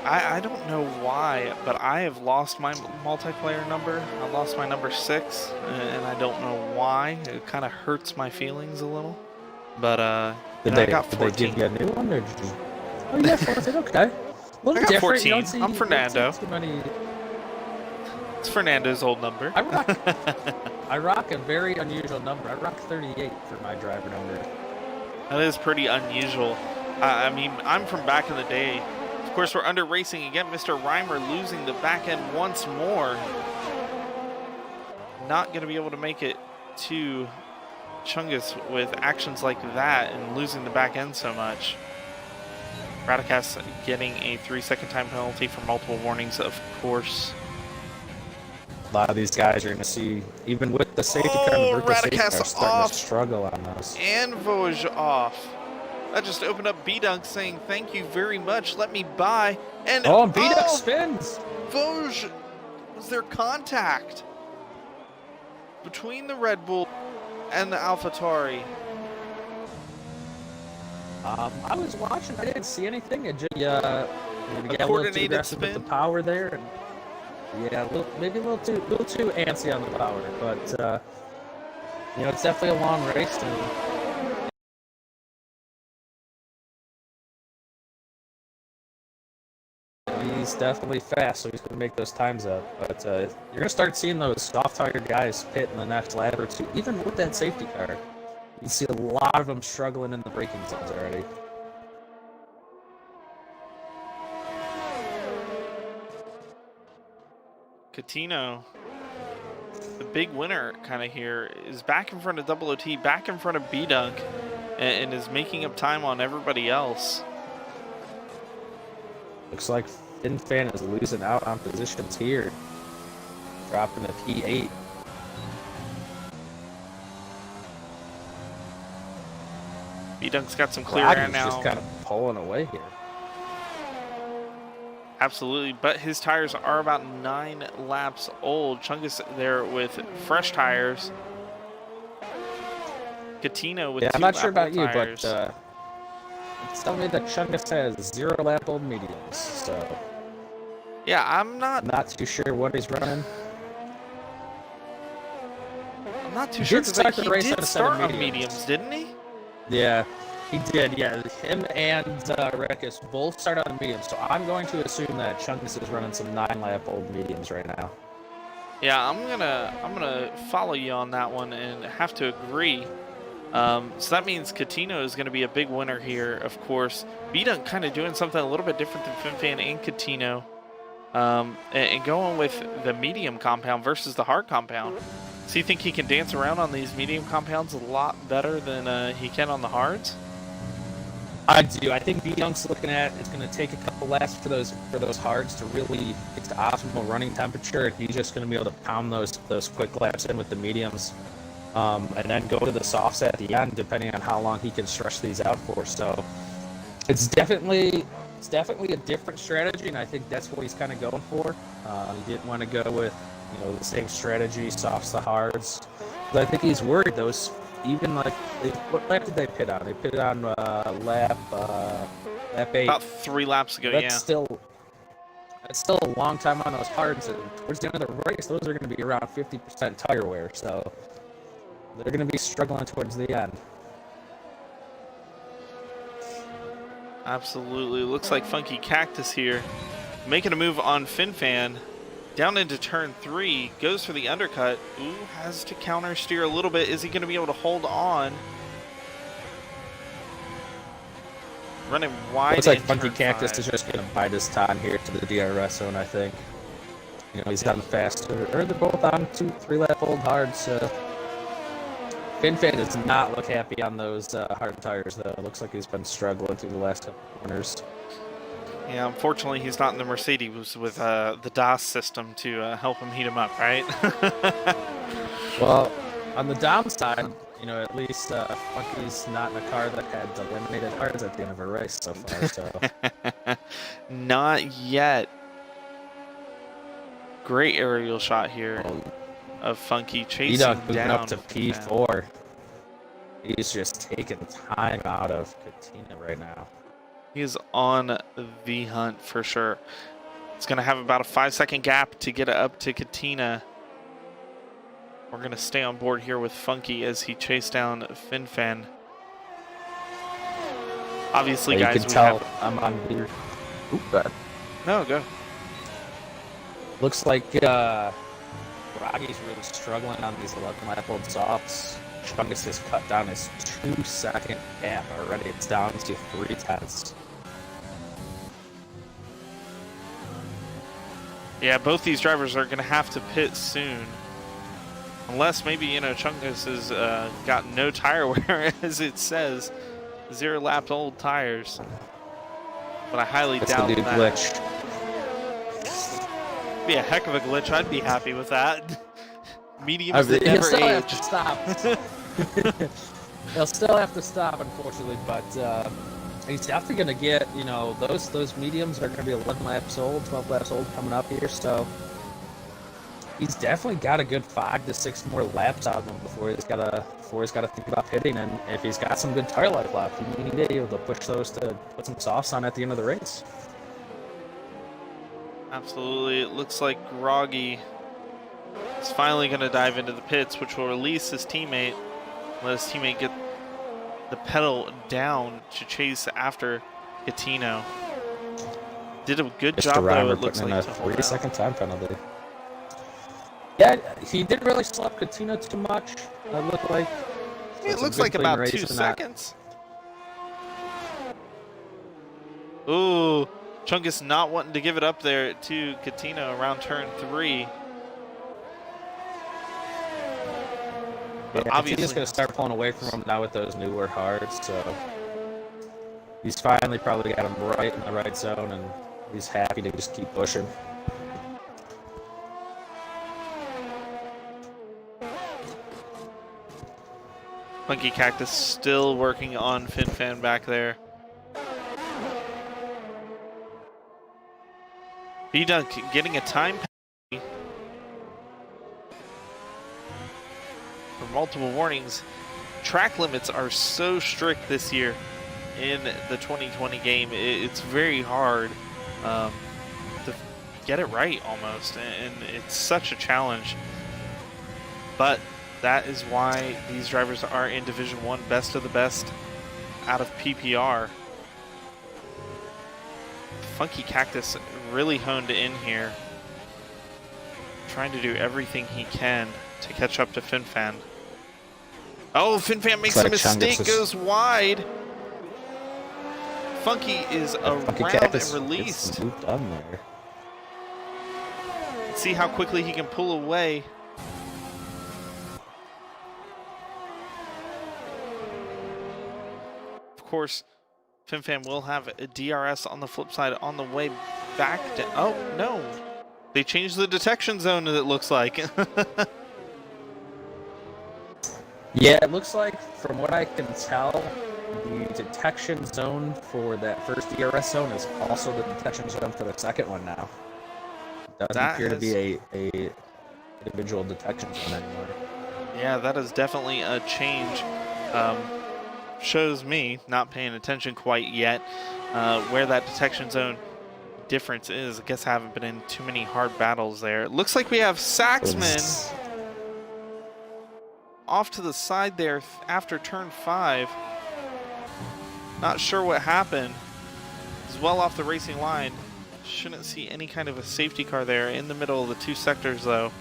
I don't know why, but I have lost my multiplayer number. I lost my number 6, and I don't know why. It kind of hurts my feelings a little. But Did they give you a new one, or did you? Oh, yeah, 14. Okay. I got 14. I'm Fernando. It's Fernando's old number. I rock a very unusual number. I rock 38 for my driver number. That is pretty unusual. I mean, I'm from back in the day. Of course, we're under racing again. Mr. Reimer losing the back end once more. Not going to be able to make it to Chungus with actions like that and losing the back end so much. Radicast getting a 3-second time penalty for multiple warnings, of course. A lot of these guys you're going to see, even with the safety car and the virtual safety car, Radicast starting off to struggle on those. and Vosges off. That just opened up B-Dunk saying, thank you very much, let me by. And Oh, B-Dunk spins! Vosges was their contact between the Red Bull and the AlphaTauri. I was watching, I didn't see anything. It just, maybe got a little too coordinated aggressive with the spin? power there. And, yeah, maybe a little too antsy on the power. But, you know, it's definitely a long race. And he's definitely fast, so he's going to make those times up. But you're going to start seeing those soft-tire guys pit in the next lap or two, even with that safety car. You see a lot of them struggling in the braking zones already. Catino, the big winner kind of here, is back in front of Double OT, back in front of B-Dunk, and is making up time on everybody else. Looks like FinFan is losing out on positions here, dropping to P8. B-Dunk's got some clear air now. Just kind of pulling away here. Absolutely, but his tires are about 9 laps old. Chungus there with fresh tires. Catino with 2 I'm not sure about you, tires. but it's telling me that Chungus has 0 lap old mediums, so yeah, I'm not too sure what he's running. I'm not too sure because he did start on mediums, didn't he? Yeah, he did. Yeah, him and Rekus both started on mediums, so I'm going to assume that Chungus is running some 9 lap old mediums right now. Yeah, I'm gonna follow you on that one and have to agree. So that means Catino is going to be a big winner here, of course. B-Dunk kind of doing something a little bit different than FinFan and Catino, and going with the medium compound versus the hard compound. So you think he can dance around on these medium compounds a lot better than he can on the hards? I do. I think B-Dunk's looking at it's going to take a couple laps for those hards to really get to optimal running temperature, and he's just going to be able to pound those quick laps in with the mediums, and then go to the softs at the end, depending on how long he can stretch these out for. So it's definitely a different strategy, and I think that's what he's kind of going for. He didn't want to go with the same strategy, softs to hards. But I think he's worried those. Even like, what lap did they pit on? They pitted on lap 8. About 3 laps ago, that's yeah. That's still a long time on those hards. And towards the end of the race, those are going to be around 50% tire wear. So they're going to be struggling towards the end. Absolutely. Looks like Funky Cactus here making a move on FinFan. Down into turn 3, goes for the undercut. Ooh, has to counter steer a little bit. Is he going to be able to hold on? Running wide. Looks like Funky Cactus is just going to bide his time here to the DRS zone, I think. He's gotten faster. Or they're both on 2-3 lap old hards. FinFan does not look happy on those hard tires, though. It looks like he's been struggling through the last couple corners. Yeah, unfortunately, he's not in the Mercedes with the DAS system to help him heat him up, right? Well, on the downside, at least Funky's not in a car that had eliminated hards at the end of a race so far. So not yet. Great aerial shot here of Funky chasing down. Moving up to P4. He's just taking time out of Katina right now. He's on the hunt for sure. It's going to have about a 5-second gap to get up to Katina. We're going to stay on board here with Funky as he chased down FinFan. Obviously, guys, you can tell I'm on leader. Oop, bad. No, go. Looks like Ragi's really struggling on these 11 lap old softs. Chungus has cut down his 2-second gap already. It's down to 0.3. Yeah, both these drivers are going to have to pit soon. Unless maybe, Chungus has got no tire wear, as it says. 0 lap old tires. But I highly doubt that. Glitch. be a heck of a glitch. I'd be happy with that. Mediums He'll that never still have age. to stop. He'll still have to stop, unfortunately, but he's definitely going to get, you know, those mediums are going to be 11 laps old, 12 laps old coming up here, so he's definitely got a good 5 to 6 more laps out of him before he's got to think about pitting. And if he's got some good tire life left, he need to be able to push those to put some softs on at the end of the race. Absolutely. It looks like Groggy is finally going to dive into the pits, which will release his teammate. Let his teammate get the pedal down to chase after Catino. Did a good job, though, it looks like, a 3-second time penalty. Yeah, he didn't really slow up Catino too much, it looked like. So it looks like about 2 seconds. Ooh, Chungus not wanting to give it up there to Catino around turn 3. But yeah, obviously he's going to start pulling away from him now with those newer hards, so he's finally probably got him right in the right zone, and he's happy to just keep pushing. Funky Cactus still working on FinFan back there. B-Dunk getting a time penalty for multiple warnings. Track limits are so strict this year in the 2020 game. It's very hard to get it right almost, and it's such a challenge. But that is why these drivers are in Division 1, best of the best out of PPR. Funky Cactus really honed in here, trying to do everything he can to catch up to FinFan. Oh, FinFan makes a mistake, goes wide. Funky is around and released. Looped on there. Let's see how quickly he can pull away. Of course, FinFan will have a DRS on the flip side on the way back to... Oh, no. They changed the detection zone, it looks like. Yeah, it looks like, from what I can tell, the detection zone for that first DRS zone is also the detection zone for the second one now. It doesn't appear to be a individual detection zone anymore. Yeah, that is definitely a change. Shows me, not paying attention quite yet, where that detection zone difference is. I guess I haven't been in too many hard battles there. It looks like we have Saxman off to the side there after turn 5. Not sure what happened. He's well off the racing line. Shouldn't see any kind of a safety car there in the middle of the 2 sectors, though.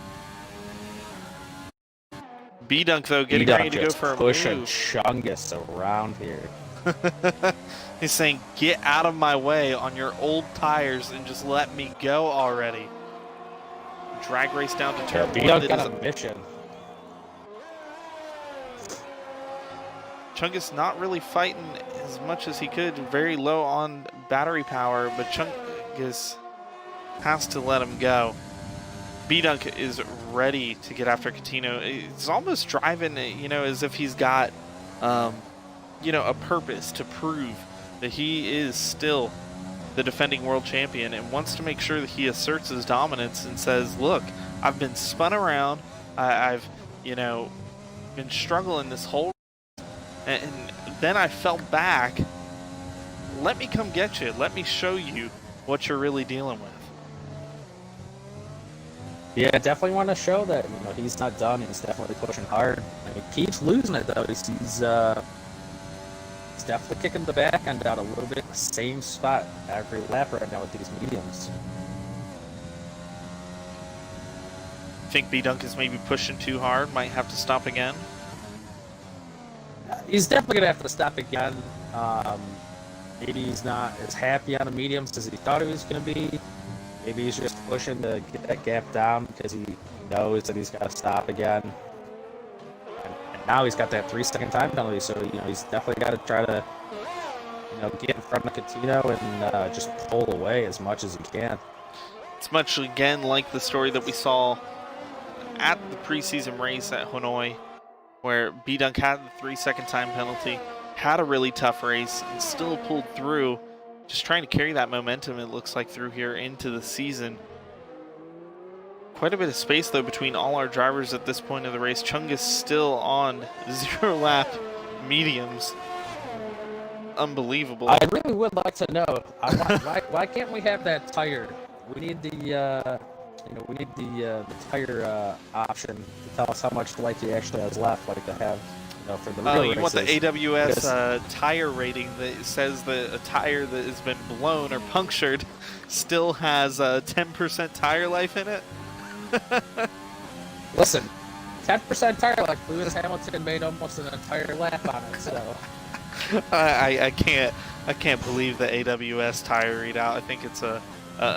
B-Dunk, though, getting ready to go for a pushing move. Chungus around here. He's saying, get out of my way on your old tires and just let me go already. Drag race down to turn 1. B-Dunk got a mission. Chungus not really fighting as much as he could. Very low on battery power, but Chungus has to let him go. B-Dunk is ready to get after Catino. It's almost driving, you know, as if he's got, you know, a purpose to prove that he is still the defending world champion and wants to make sure that he asserts his dominance and says, look, I've been spun around. I've, you know, been struggling this whole and then I fell back. Let me come get you. Let me show you what you're really dealing with. Yeah, definitely want to show that, you know, he's not done. He's definitely pushing hard. And he keeps losing it, though. He's definitely kicking the back end out a little bit. The same spot every lap right now with these mediums. Think B-Dunk is maybe pushing too hard. Might have to stop again. He's definitely going to have to stop again. Maybe he's not as happy on the mediums as he thought he was going to be. Maybe he's just pushing to get that gap down because he knows that he's got to stop again. And now he's got that 3-second time penalty, so you know he's definitely got to try to, you know, get in front of Catino and just pull away as much as he can. It's much, again, like the story that we saw at the preseason race at Hanoi, where B-Dunk had the 3-second time penalty, had a really tough race, and still pulled through, just trying to carry that momentum, it looks like, through here into the season. Quite a bit of space, though, between all our drivers at this point of the race. Chungus still on 0-lap mediums. Unbelievable. I really would like to know why can't we have that tire? We need the tire option to tell us how much life he actually has left, like to have, for the real you races. want the AWS tire rating that says that a tire that has been blown or punctured still has 10% tire life in it? Listen, 10% tire life. Lewis Hamilton made almost an entire lap on it, so. I can't believe the AWS tire readout. I think it's a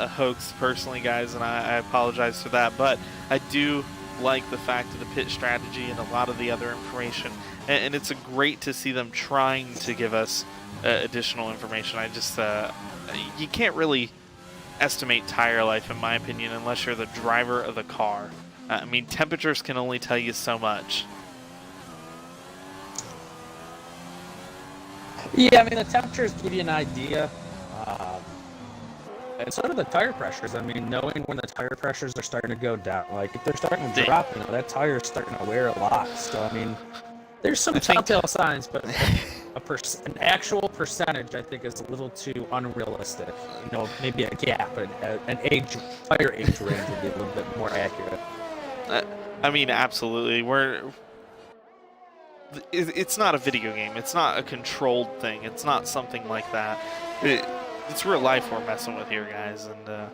hoax, personally, guys, and I apologize for that. But I do like the fact of the pit strategy and a lot of the other information, and it's great to see them trying to give us additional information. I just you can't really estimate tire life, in my opinion, unless you're the driver of the car. I mean, temperatures can only tell you so much. Yeah, I mean, the temperatures give you an idea. And so do the tire pressures. I mean, knowing when the tire pressures are starting to go down, like if they're starting to drop, that tire's starting to wear a lot. So, I mean, there's some telltale signs, but an actual percentage, I think, is a little too unrealistic. Maybe a gap, an tire age range would be a little bit more accurate. I mean, absolutely. It's not a video game. It's not a controlled thing. It's not something like that. It's real life we're messing with here, guys, and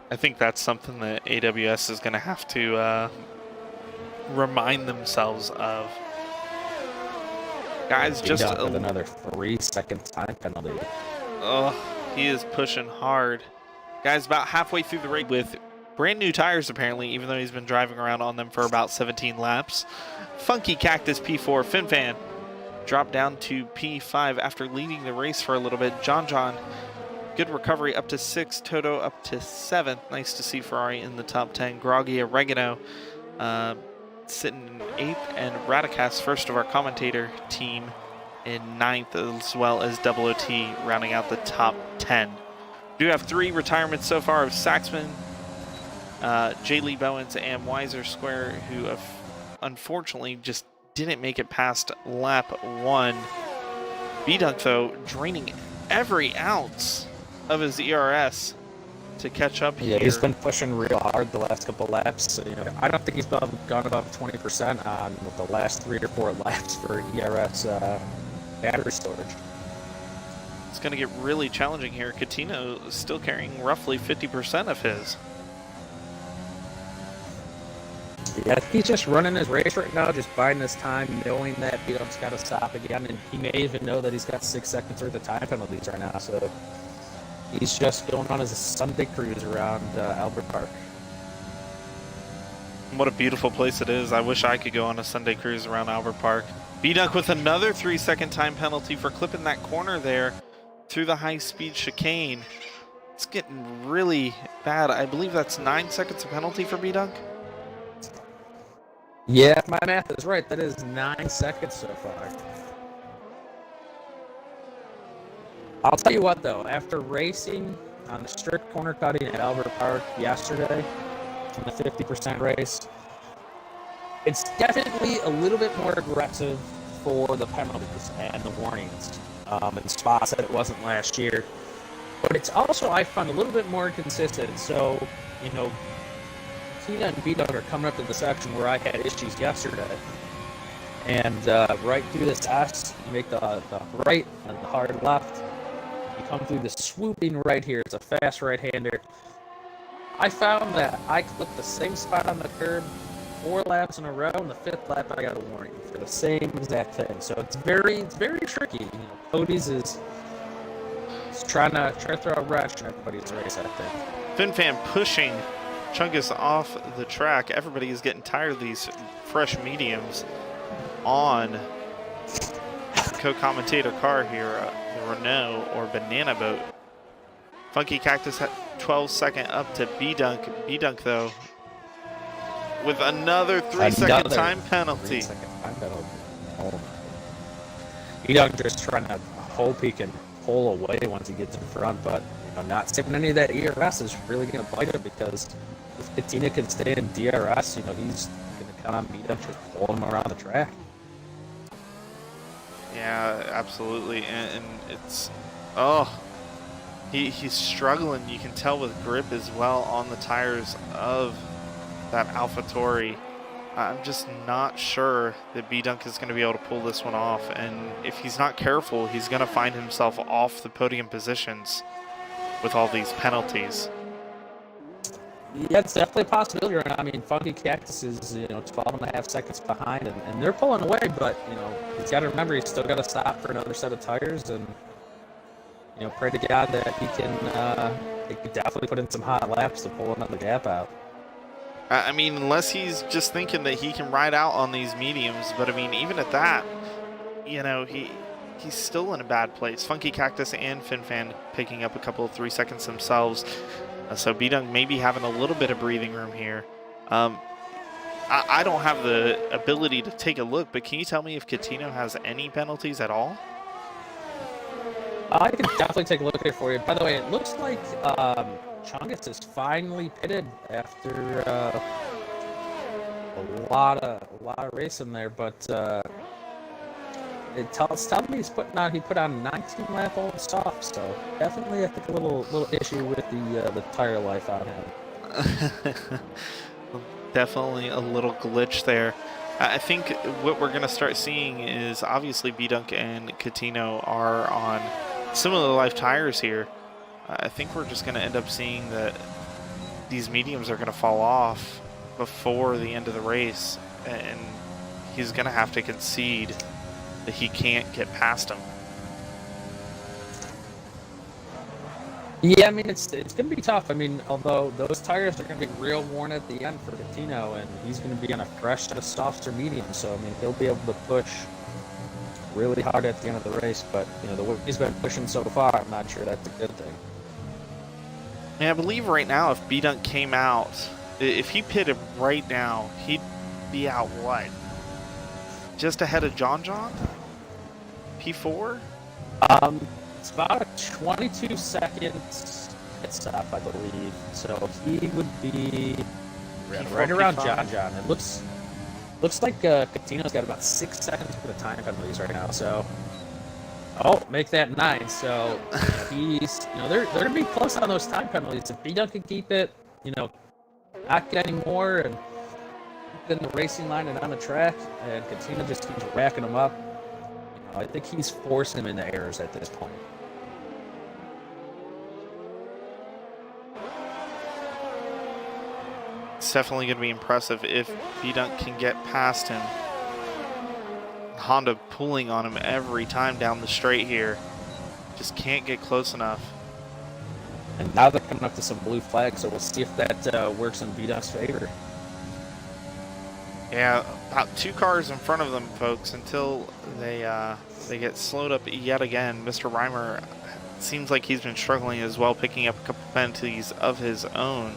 I think that's something that AWS is going to have to remind themselves of. Guys, just with another 3-second time penalty. Oh, he is pushing hard. Guys, about halfway through the race with brand new tires, apparently, even though he's been driving around on them for about 17 laps. Funky Cactus P4, FinFan dropped down to P5 after leading the race for a little bit. John, good recovery up to 6th. Toto up to 7th. Nice to see Ferrari in the top 10. Groggy Oregano sitting in 8th, and Radicast, first of our commentator team, in 9th, as well as Double OT rounding out the top 10. We do have 3 retirements so far of Saxman, J. Lee Bowens, and Weiser Square, who have unfortunately just didn't make it past lap 1. B-Dunk, though, draining every ounce of his ERS to catch up here. Yeah, he's been pushing real hard the last couple laps. So, I don't think he's gone above 20% on the last 3 or 4 laps for ERS battery storage. It's going to get really challenging here. Catino is still carrying roughly 50% of his. Yeah, he's just running his race right now, just biding his time, knowing that B-Dunk's got to stop again, and he may even know that he's got 6 seconds worth of time penalties right now, so he's just going on his Sunday cruise around Albert Park. What a beautiful place it is. I wish I could go on a Sunday cruise around Albert Park. B-Dunk with another 3-second time penalty for clipping that corner there through the high-speed chicane. It's getting really bad. I believe that's 9 seconds of penalty for B-Dunk. Yeah, if my math is right, that is 9 seconds so far. I'll tell you what, though, after racing on the strict corner cutting at Albert Park yesterday in the 50% race, it's definitely a little bit more aggressive for the penalties and the warnings in spots that it wasn't last year. But it's also, I found, a little bit more consistent. So, Tina and B-Dunk are coming up to the section where I had issues yesterday. And right through this S, you make the right and the hard left. You come through the swooping right here. It's a fast right-hander. I found that I clipped the same spot on the curb 4 laps in a row, and the 5th lap I got a warning for the same exact thing. So it's very tricky. Cody's is trying to throw a wrench in everybody's race, I think. FinFan pushing Chungus off the track. Everybody is getting tired of these fresh mediums on co-commentator car here, the Renault or Banana Boat. Funky Cactus had 12-second up to B-Dunk. B-Dunk, though, with another 3-second time penalty. 3-second time penalty. Oh. B-Dunk just trying to hope he can pull away once he gets in front, but not saving any of that ERS is really going to bite him, because if Katina can stay in DRS, he's going to count on B-Dunk to pull him around the track. Yeah, absolutely, and it's he's struggling. You can tell with grip as well on the tires of that AlphaTauri. I'm just not sure that B-Dunk is going to be able to pull this one off, and if he's not careful, he's going to find himself off the podium positions with all these penalties. Yeah, it's definitely a possibility. I mean, Funky Cactus is 12.5 seconds behind, and they're pulling away, but he's got to remember he's still got to stop for another set of tires, and pray to God that he can definitely put in some hot laps to pull another gap out. I mean, unless he's just thinking that he can ride out on these mediums, but I mean, even at that, he's still in a bad place. Funky Cactus and FinFan picking up a couple of 3 seconds themselves. So B-Dunk maybe having a little bit of breathing room here. I don't have the ability to take a look, but can you tell me if Catino has any penalties at all? I can definitely take a look here for you. By the way, it looks like Chungus is finally pitted after a lot of racing there, but it's telling me he put on 19 lap old soft, so definitely I think a little issue with the tire life on him. Definitely a little glitch there. I think what we're going to start seeing is obviously B-Dunk and Catino are on similar life tires here. I think we're just going to end up seeing that these mediums are going to fall off before the end of the race, and he's going to have to concede that he can't get past him. Yeah, I mean, it's going to be tough. I mean, although those tires are going to be real worn at the end for Catino, and he's going to be on a fresh set of softs or mediums, so I mean, he'll be able to push really hard at the end of the race, but the way he's been pushing so far, I'm not sure that's a good thing. And I believe right now, if B-Dunk came out, if he pitted right now, he'd be out what? Just ahead of John? P4? It's about a 22 seconds pit stop, I believe. So he would be right around John. It looks like Catino's got about 6 seconds for the time penalties right now. So, make that 9. So he's, they're gonna be close on those time penalties. If B-Dunk can keep it, not getting more and in the racing line and on the track, and Catino just keeps racking them up, I think he's forcing him into errors at this point. It's definitely going to be impressive if B-Dunk can get past him. Honda pulling on him every time down the straight here. Just can't get close enough. And now they're coming up to some blue flags, so we'll see if that works in B-Dunk's favor. Yeah, about 2 cars in front of them, folks, until they get slowed up yet again. Mr. Reimer seems like he's been struggling as well, picking up a couple penalties of his own.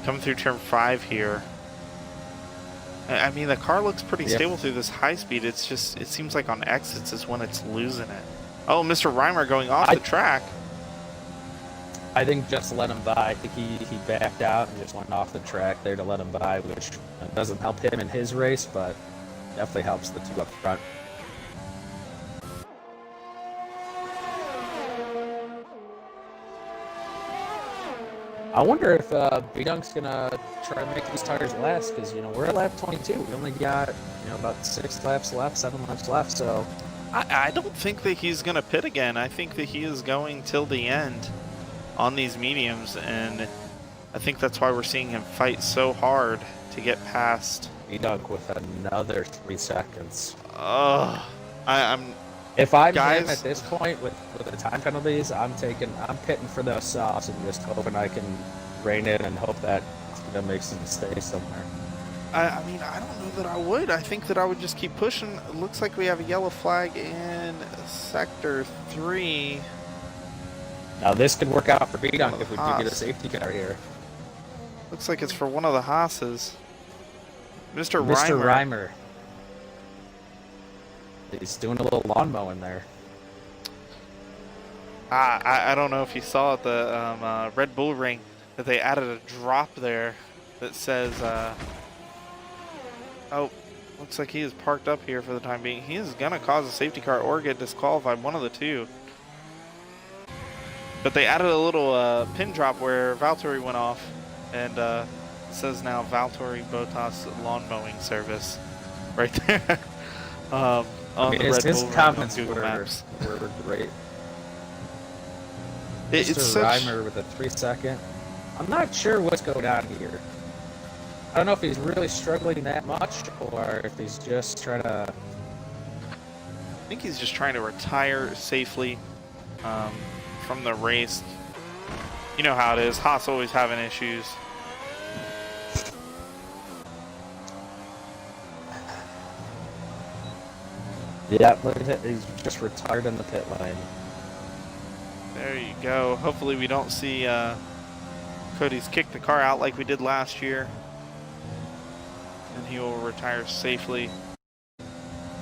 Coming through turn 5 here. I mean, the car looks pretty stable through this high speed. It's just, it seems like on exits is when it's losing it. Oh, Mr. Reimer going off the track. I think just let him by. I think he backed out and just went off the track there to let him by, which doesn't help him in his race, but definitely helps the 2 up front. I wonder if B-Dunk's going to try to make these tires last, because, we're at lap 22. We only got, about 6 laps left, 7 laps left, so... I don't think that he's going to pit again. I think that he is going till the end on these mediums, and I think that's why we're seeing him fight so hard to get past B-Dunk with another 3 seconds. If I'm him at this point with the time penalties, I'm pitting for those softs and just hoping I can rein in and hope that it makes him stay somewhere. I mean, I don't know that I would. I think that I would just keep pushing. It looks like we have a yellow flag in Sector 3. Now this could work out for Beadon if we do Haas. get a safety car here. Looks like it's for one of the Haas's. Mr. Mr. Reimer. Reimer. He's doing a little lawn mowing there. I don't know if you saw at the Red Bull ring that they added a drop there that says, oh, looks like he is parked up here for the time being. He is going to cause a safety car or get disqualified, one of the two. But they added a little pin drop where Valtteri went off, and it says now Valtteri Bottas lawn mowing service right there on the Red his Bull comments ring on Google Maps. were great. It's Mr. such... Reimer with a 3-second. I'm not sure what's going on here. I don't know if he's really struggling that much or if he's just trying to... I think he's just trying to retire safely from the race. You know how it is. Haas always having issues. Yeah, look at it. He's just retired in the pit lane. There you go. Hopefully we don't see Cody's kick the car out like we did last year. And he will retire safely. I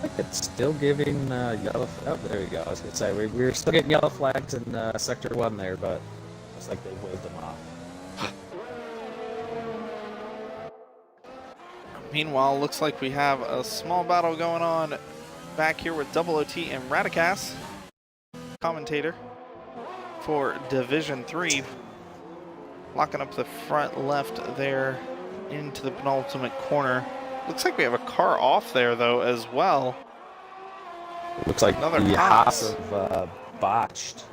think it's still giving yellow... Oh, there you go. I was going to say, we were still getting yellow flags in Sector 1 there, but looks like they waved them off. Meanwhile, looks like we have a small battle going on back here with Double OT and Radicas, commentator for Division 3, locking up the front left there into the penultimate corner. Looks like we have a car off there, though, as well. Looks like Another the Haas. Haas have botched.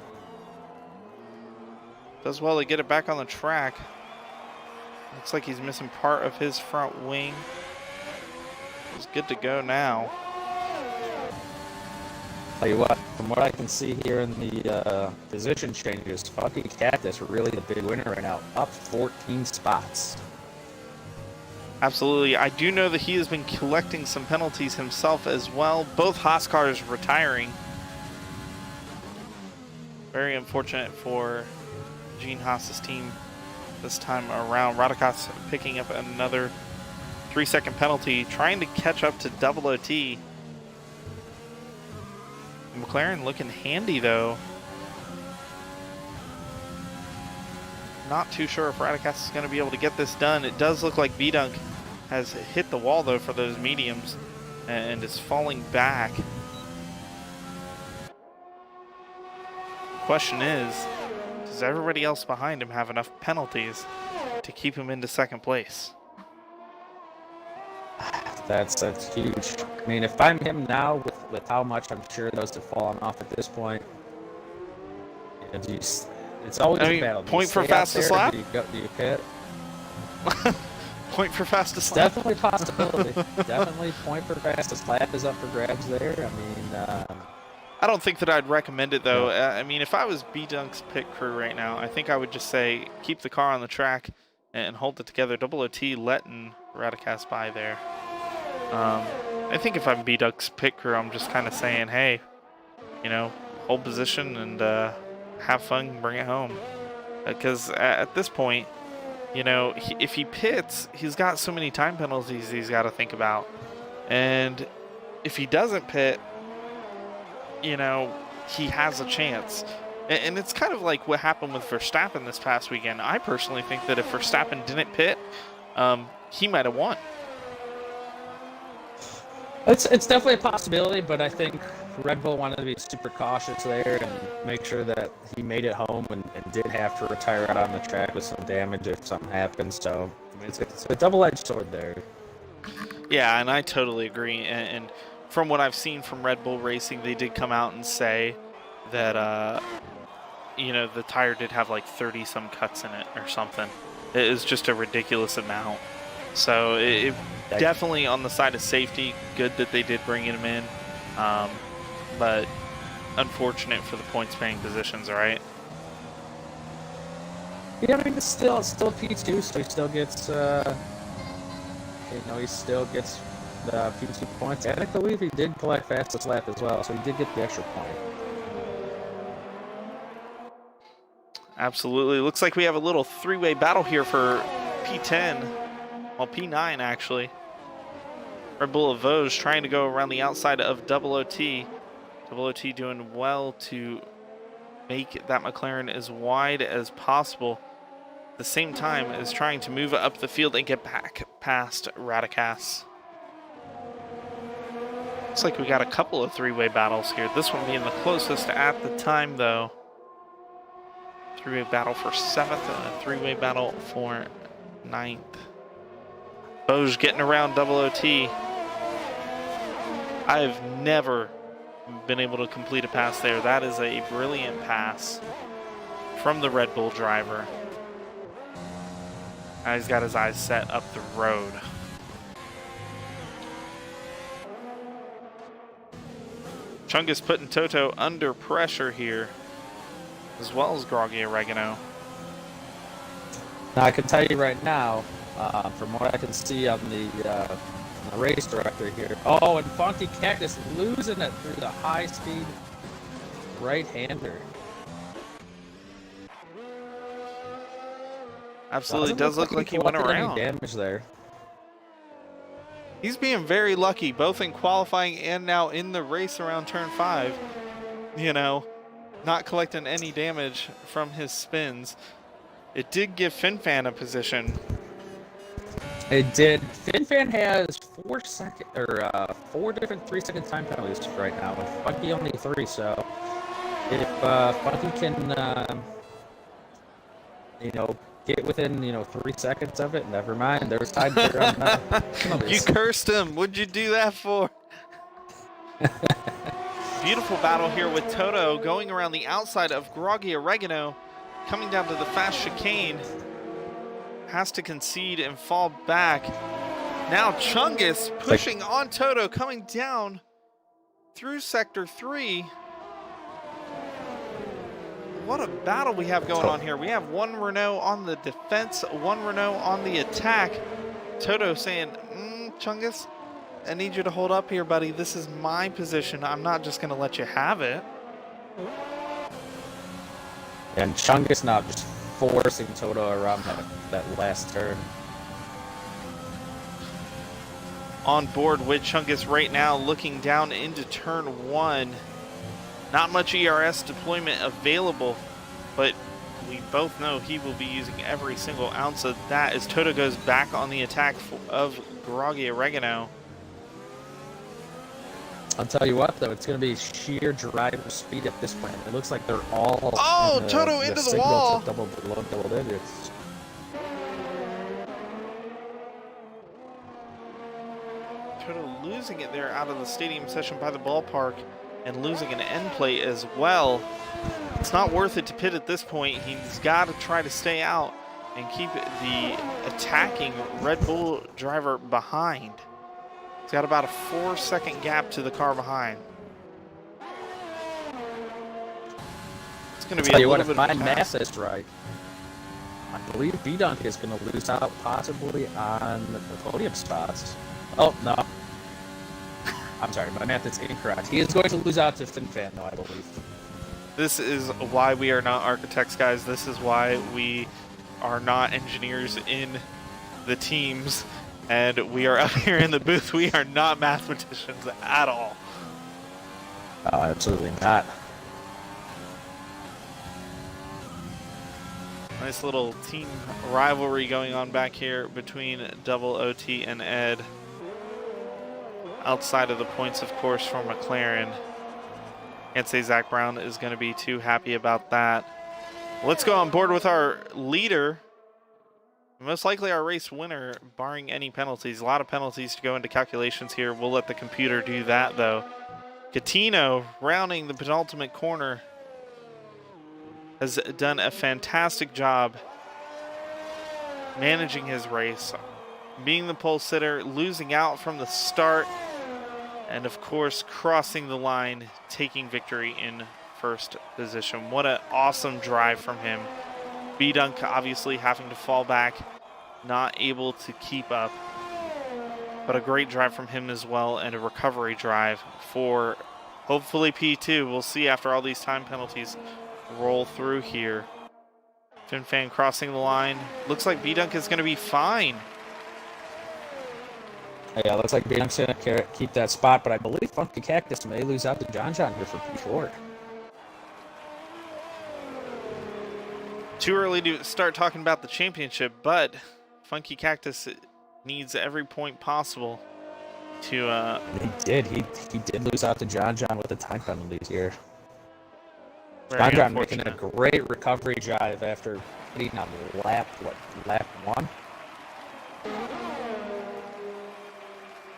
Does well to get it back on the track. Looks like he's missing part of his front wing. He's good to go now. Tell you what, from what I can see here in the position changes, Funky Cactus really the big winner right now, up 14 spots. Absolutely. I do know that he has been collecting some penalties himself as well. Both Haas cars retiring. Very unfortunate for Gene Haas's team this time around. Radicas picking up another 3-second penalty, trying to catch up to Double OT. McLaren looking handy, though. Not too sure if Radicas is going to be able to get this done. It does look like B-Dunk has hit the wall, though, for those mediums and is falling back. Question is, does everybody else behind him have enough penalties to keep him into second place? That's huge. I mean, if I'm him now, with how much I'm sure those have fallen off at this point, it's always a battle. Point for fastest lap? Do you pit? Point for fastest lap? Definitely a possibility. Definitely point for fastest lap is up for grabs there. I mean, I don't think that I'd recommend it, though. No. I mean, if I was B-Dunk's pit crew right now, I think I would just say keep the car on the track and hold it together. Double OT letting Radicas by there. I think if I'm B-Dunk's pit crew, I'm just kind of saying, hey, you know, hold position and have fun, bring it home. Because at this point, you know, if he pits, he's got so many time penalties he's got to think about. And if he doesn't pit, you know, he has a chance. And it's kind of like what happened with Verstappen this past weekend. I personally think that if Verstappen didn't pit, he might have won. It's definitely a possibility, but I think Red Bull wanted to be super cautious there and make sure that he made it home and did have to retire out on the track with some damage if something happens. So I mean, it's a double-edged sword there. Yeah, and I totally agree. And from what I've seen from Red Bull Racing, they did come out and say that, you know, the tire did have like 30-some cuts in it or something. It is just a ridiculous amount. So it definitely on the side of safety, good that they did bring him in. But unfortunate for the points-paying positions, right? Yeah, I mean, it's still P2, so he still gets, he still gets the P2 points. And I believe he did collect fastest lap as well, so he did get the extra point. Absolutely. Looks like we have a little three-way battle here for P10. Well, P9, actually. Red Bull of Vosges trying to go around the outside of Double OT. Double OT doing well to make that McLaren as wide as possible. At the same time as trying to move up the field and get back past Radicas. Looks like we got a couple of three-way battles here. This one being the closest at the time, though. Three-way battle for 7th and a three-way battle for 9th. Vosges getting around Double OT. I've never been able to complete a pass there. That is a brilliant pass from the Red Bull driver. Now he's got his eyes set up the road. Chungus putting Toto under pressure here, as well as Groggy Oregano. Now, I can tell you right now, from what I can see on the race director here. Oh, and Funky Cactus losing it through the high-speed right-hander. Absolutely does look like he went around. Any damage there. He's being very lucky, both in qualifying and now in the race around turn 5. You know, not collecting any damage from his spins. It did give FinFan a position. It did. FinFan has 4 different 3-second time penalties right now, and Funky only 3. So if Funky can, you know, get within 3 seconds of it, never mind. There's time for penalties. You cursed him. What'd you do that for? Beautiful battle here with Toto going around the outside of Groggy Oregano, coming down to the fast chicane. Has to concede and fall back. Now Chungus pushing on Toto, coming down through Sector 3. What a battle we have going on here. We have one Renault on the defense, one Renault on the attack. Toto saying, Chungus, I need you to hold up here, buddy. This is my position. I'm not just going to let you have it. And Chungus now just forcing Toto around that last turn. On board with Chungus right now, looking down into turn 1. Not much ERS deployment available, but we both know he will be using every single ounce of that as Toto goes back on the attack of Groggy Oregano. I'll tell you what, though, it's going to be sheer driver speed at this point. It looks like they're all Toto into the wall. Double digits. Toto losing it there out of the stadium session by the ballpark and losing an end plate as well. It's not worth it to pit at this point. He's got to try to stay out and keep the attacking Red Bull driver behind. He's got about a 4-second gap to the car behind. It's going to be a little bit of a my math is right. I believe B-Dunk is going to lose out possibly on the podium spots. Oh, no. I'm sorry, my math is incorrect. He is going to lose out to FinFan, though, I believe. This is why we are not architects, guys. This is why we are not engineers in the teams. And we are up here in the booth. We are not mathematicians at all. Absolutely not. Nice little team rivalry going on back here between Double OT and Ed. Outside of the points, of course, for McLaren. Can't say Zach Brown is going to be too happy about that. Let's go on board with our leader. Most likely our race winner, barring any penalties. A lot of penalties to go into calculations here. We'll let the computer do that, though. Catino, rounding the penultimate corner, has done a fantastic job managing his race, being the pole sitter, losing out from the start, and of course crossing the line, taking victory in first position. What an awesome drive from him. B-Dunk obviously having to fall back, not able to keep up, but a great drive from him as well, and a recovery drive for hopefully P2. We'll see after all these time penalties roll through here. FinFan crossing the line. Looks like B-Dunk is going to be fine. Yeah, looks like B-Dunk's going to keep that spot, but I believe Funky Cactus may lose out to John here for P4. Too early to start talking about the championship, but Funky Cactus needs every point possible to... He did. He did lose out to John with the time penalties here. John making a great recovery drive after hitting on lap 1?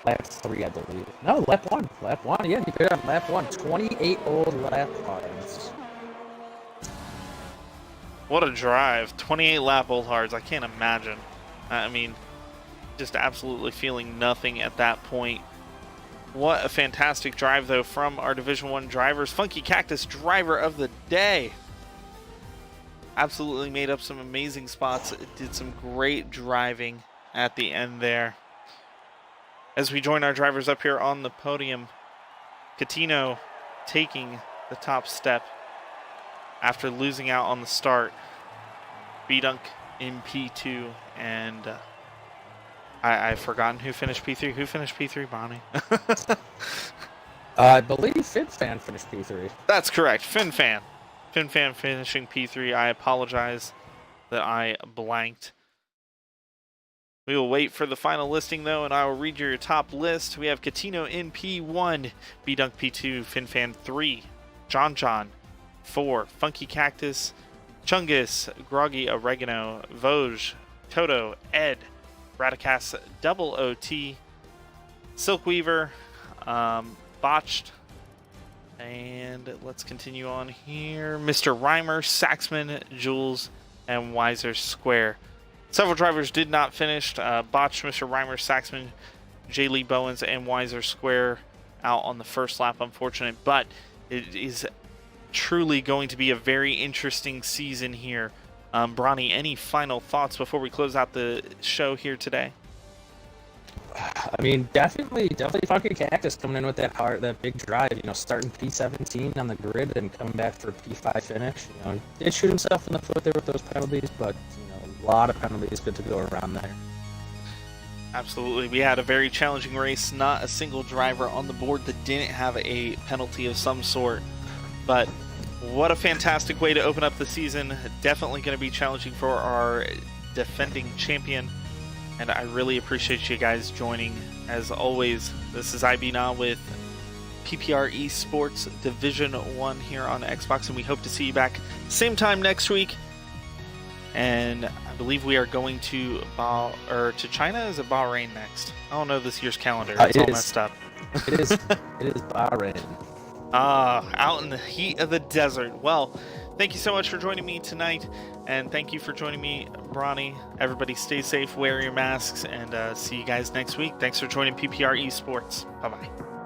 Lap 3, I believe. No, lap 1. Lap 1, yeah, he hit on lap 1. 28 old lap lines. What a drive. 28 lap old hards. I can't imagine. I mean, just absolutely feeling nothing at that point. What a fantastic drive, though, from our Division 1 drivers. Funky Cactus, driver of the day. Absolutely made up some amazing spots. Did some great driving at the end there. As we join our drivers up here on the podium, Catino taking the top step after losing out on the start. B-Dunk in P2, and I've forgotten who finished P3. Who finished P3, Bonnie? I believe FinFan finished P3. That's correct, FinFan. FinFan finishing P3. I apologize that I blanked. We will wait for the final listing, though, and I will read your top list. We have Catino in P1, B-Dunk P2, FinFan 3, John 4, Funky Cactus, Chungus, Groggy Oregano, Vosge, Toto, Ed, Radicast, Double OT, Silkweaver, Botched, and let's continue on here. Mr. Reimer, Saxman, Jules, and Weiser Square. Several drivers did not finish. Botched, Mr. Reimer, Saxman, J. Lee Bowens, and Weiser Square out on the first lap, unfortunate, but it is truly going to be a very interesting season here. Bronny, any final thoughts before we close out the show here today? I mean, definitely Funky Cactus coming in with that big drive. You know, starting P17 on the grid and coming back for a P5 finish. You know, he did shoot himself in the foot there with those penalties, but you know, a lot of penalties good to go around there. Absolutely, we had a very challenging race. Not a single driver on the board that didn't have a penalty of some sort. But what a fantastic way to open up the season. Definitely going to be challenging for our defending champion. And I really appreciate you guys joining. As always, this is IBNA with PPR Esports Division 1 here on Xbox. And we hope to see you back same time next week. And I believe we are going to China. Is it Bahrain next? I don't know this year's calendar. It's all messed up. It is Bahrain. Out in the heat of the desert. Well, thank you so much for joining me tonight, and thank you for joining me, Bronny. Everybody stay safe, wear your masks, and see you guys next week. Thanks for joining PPR Esports. Bye-bye.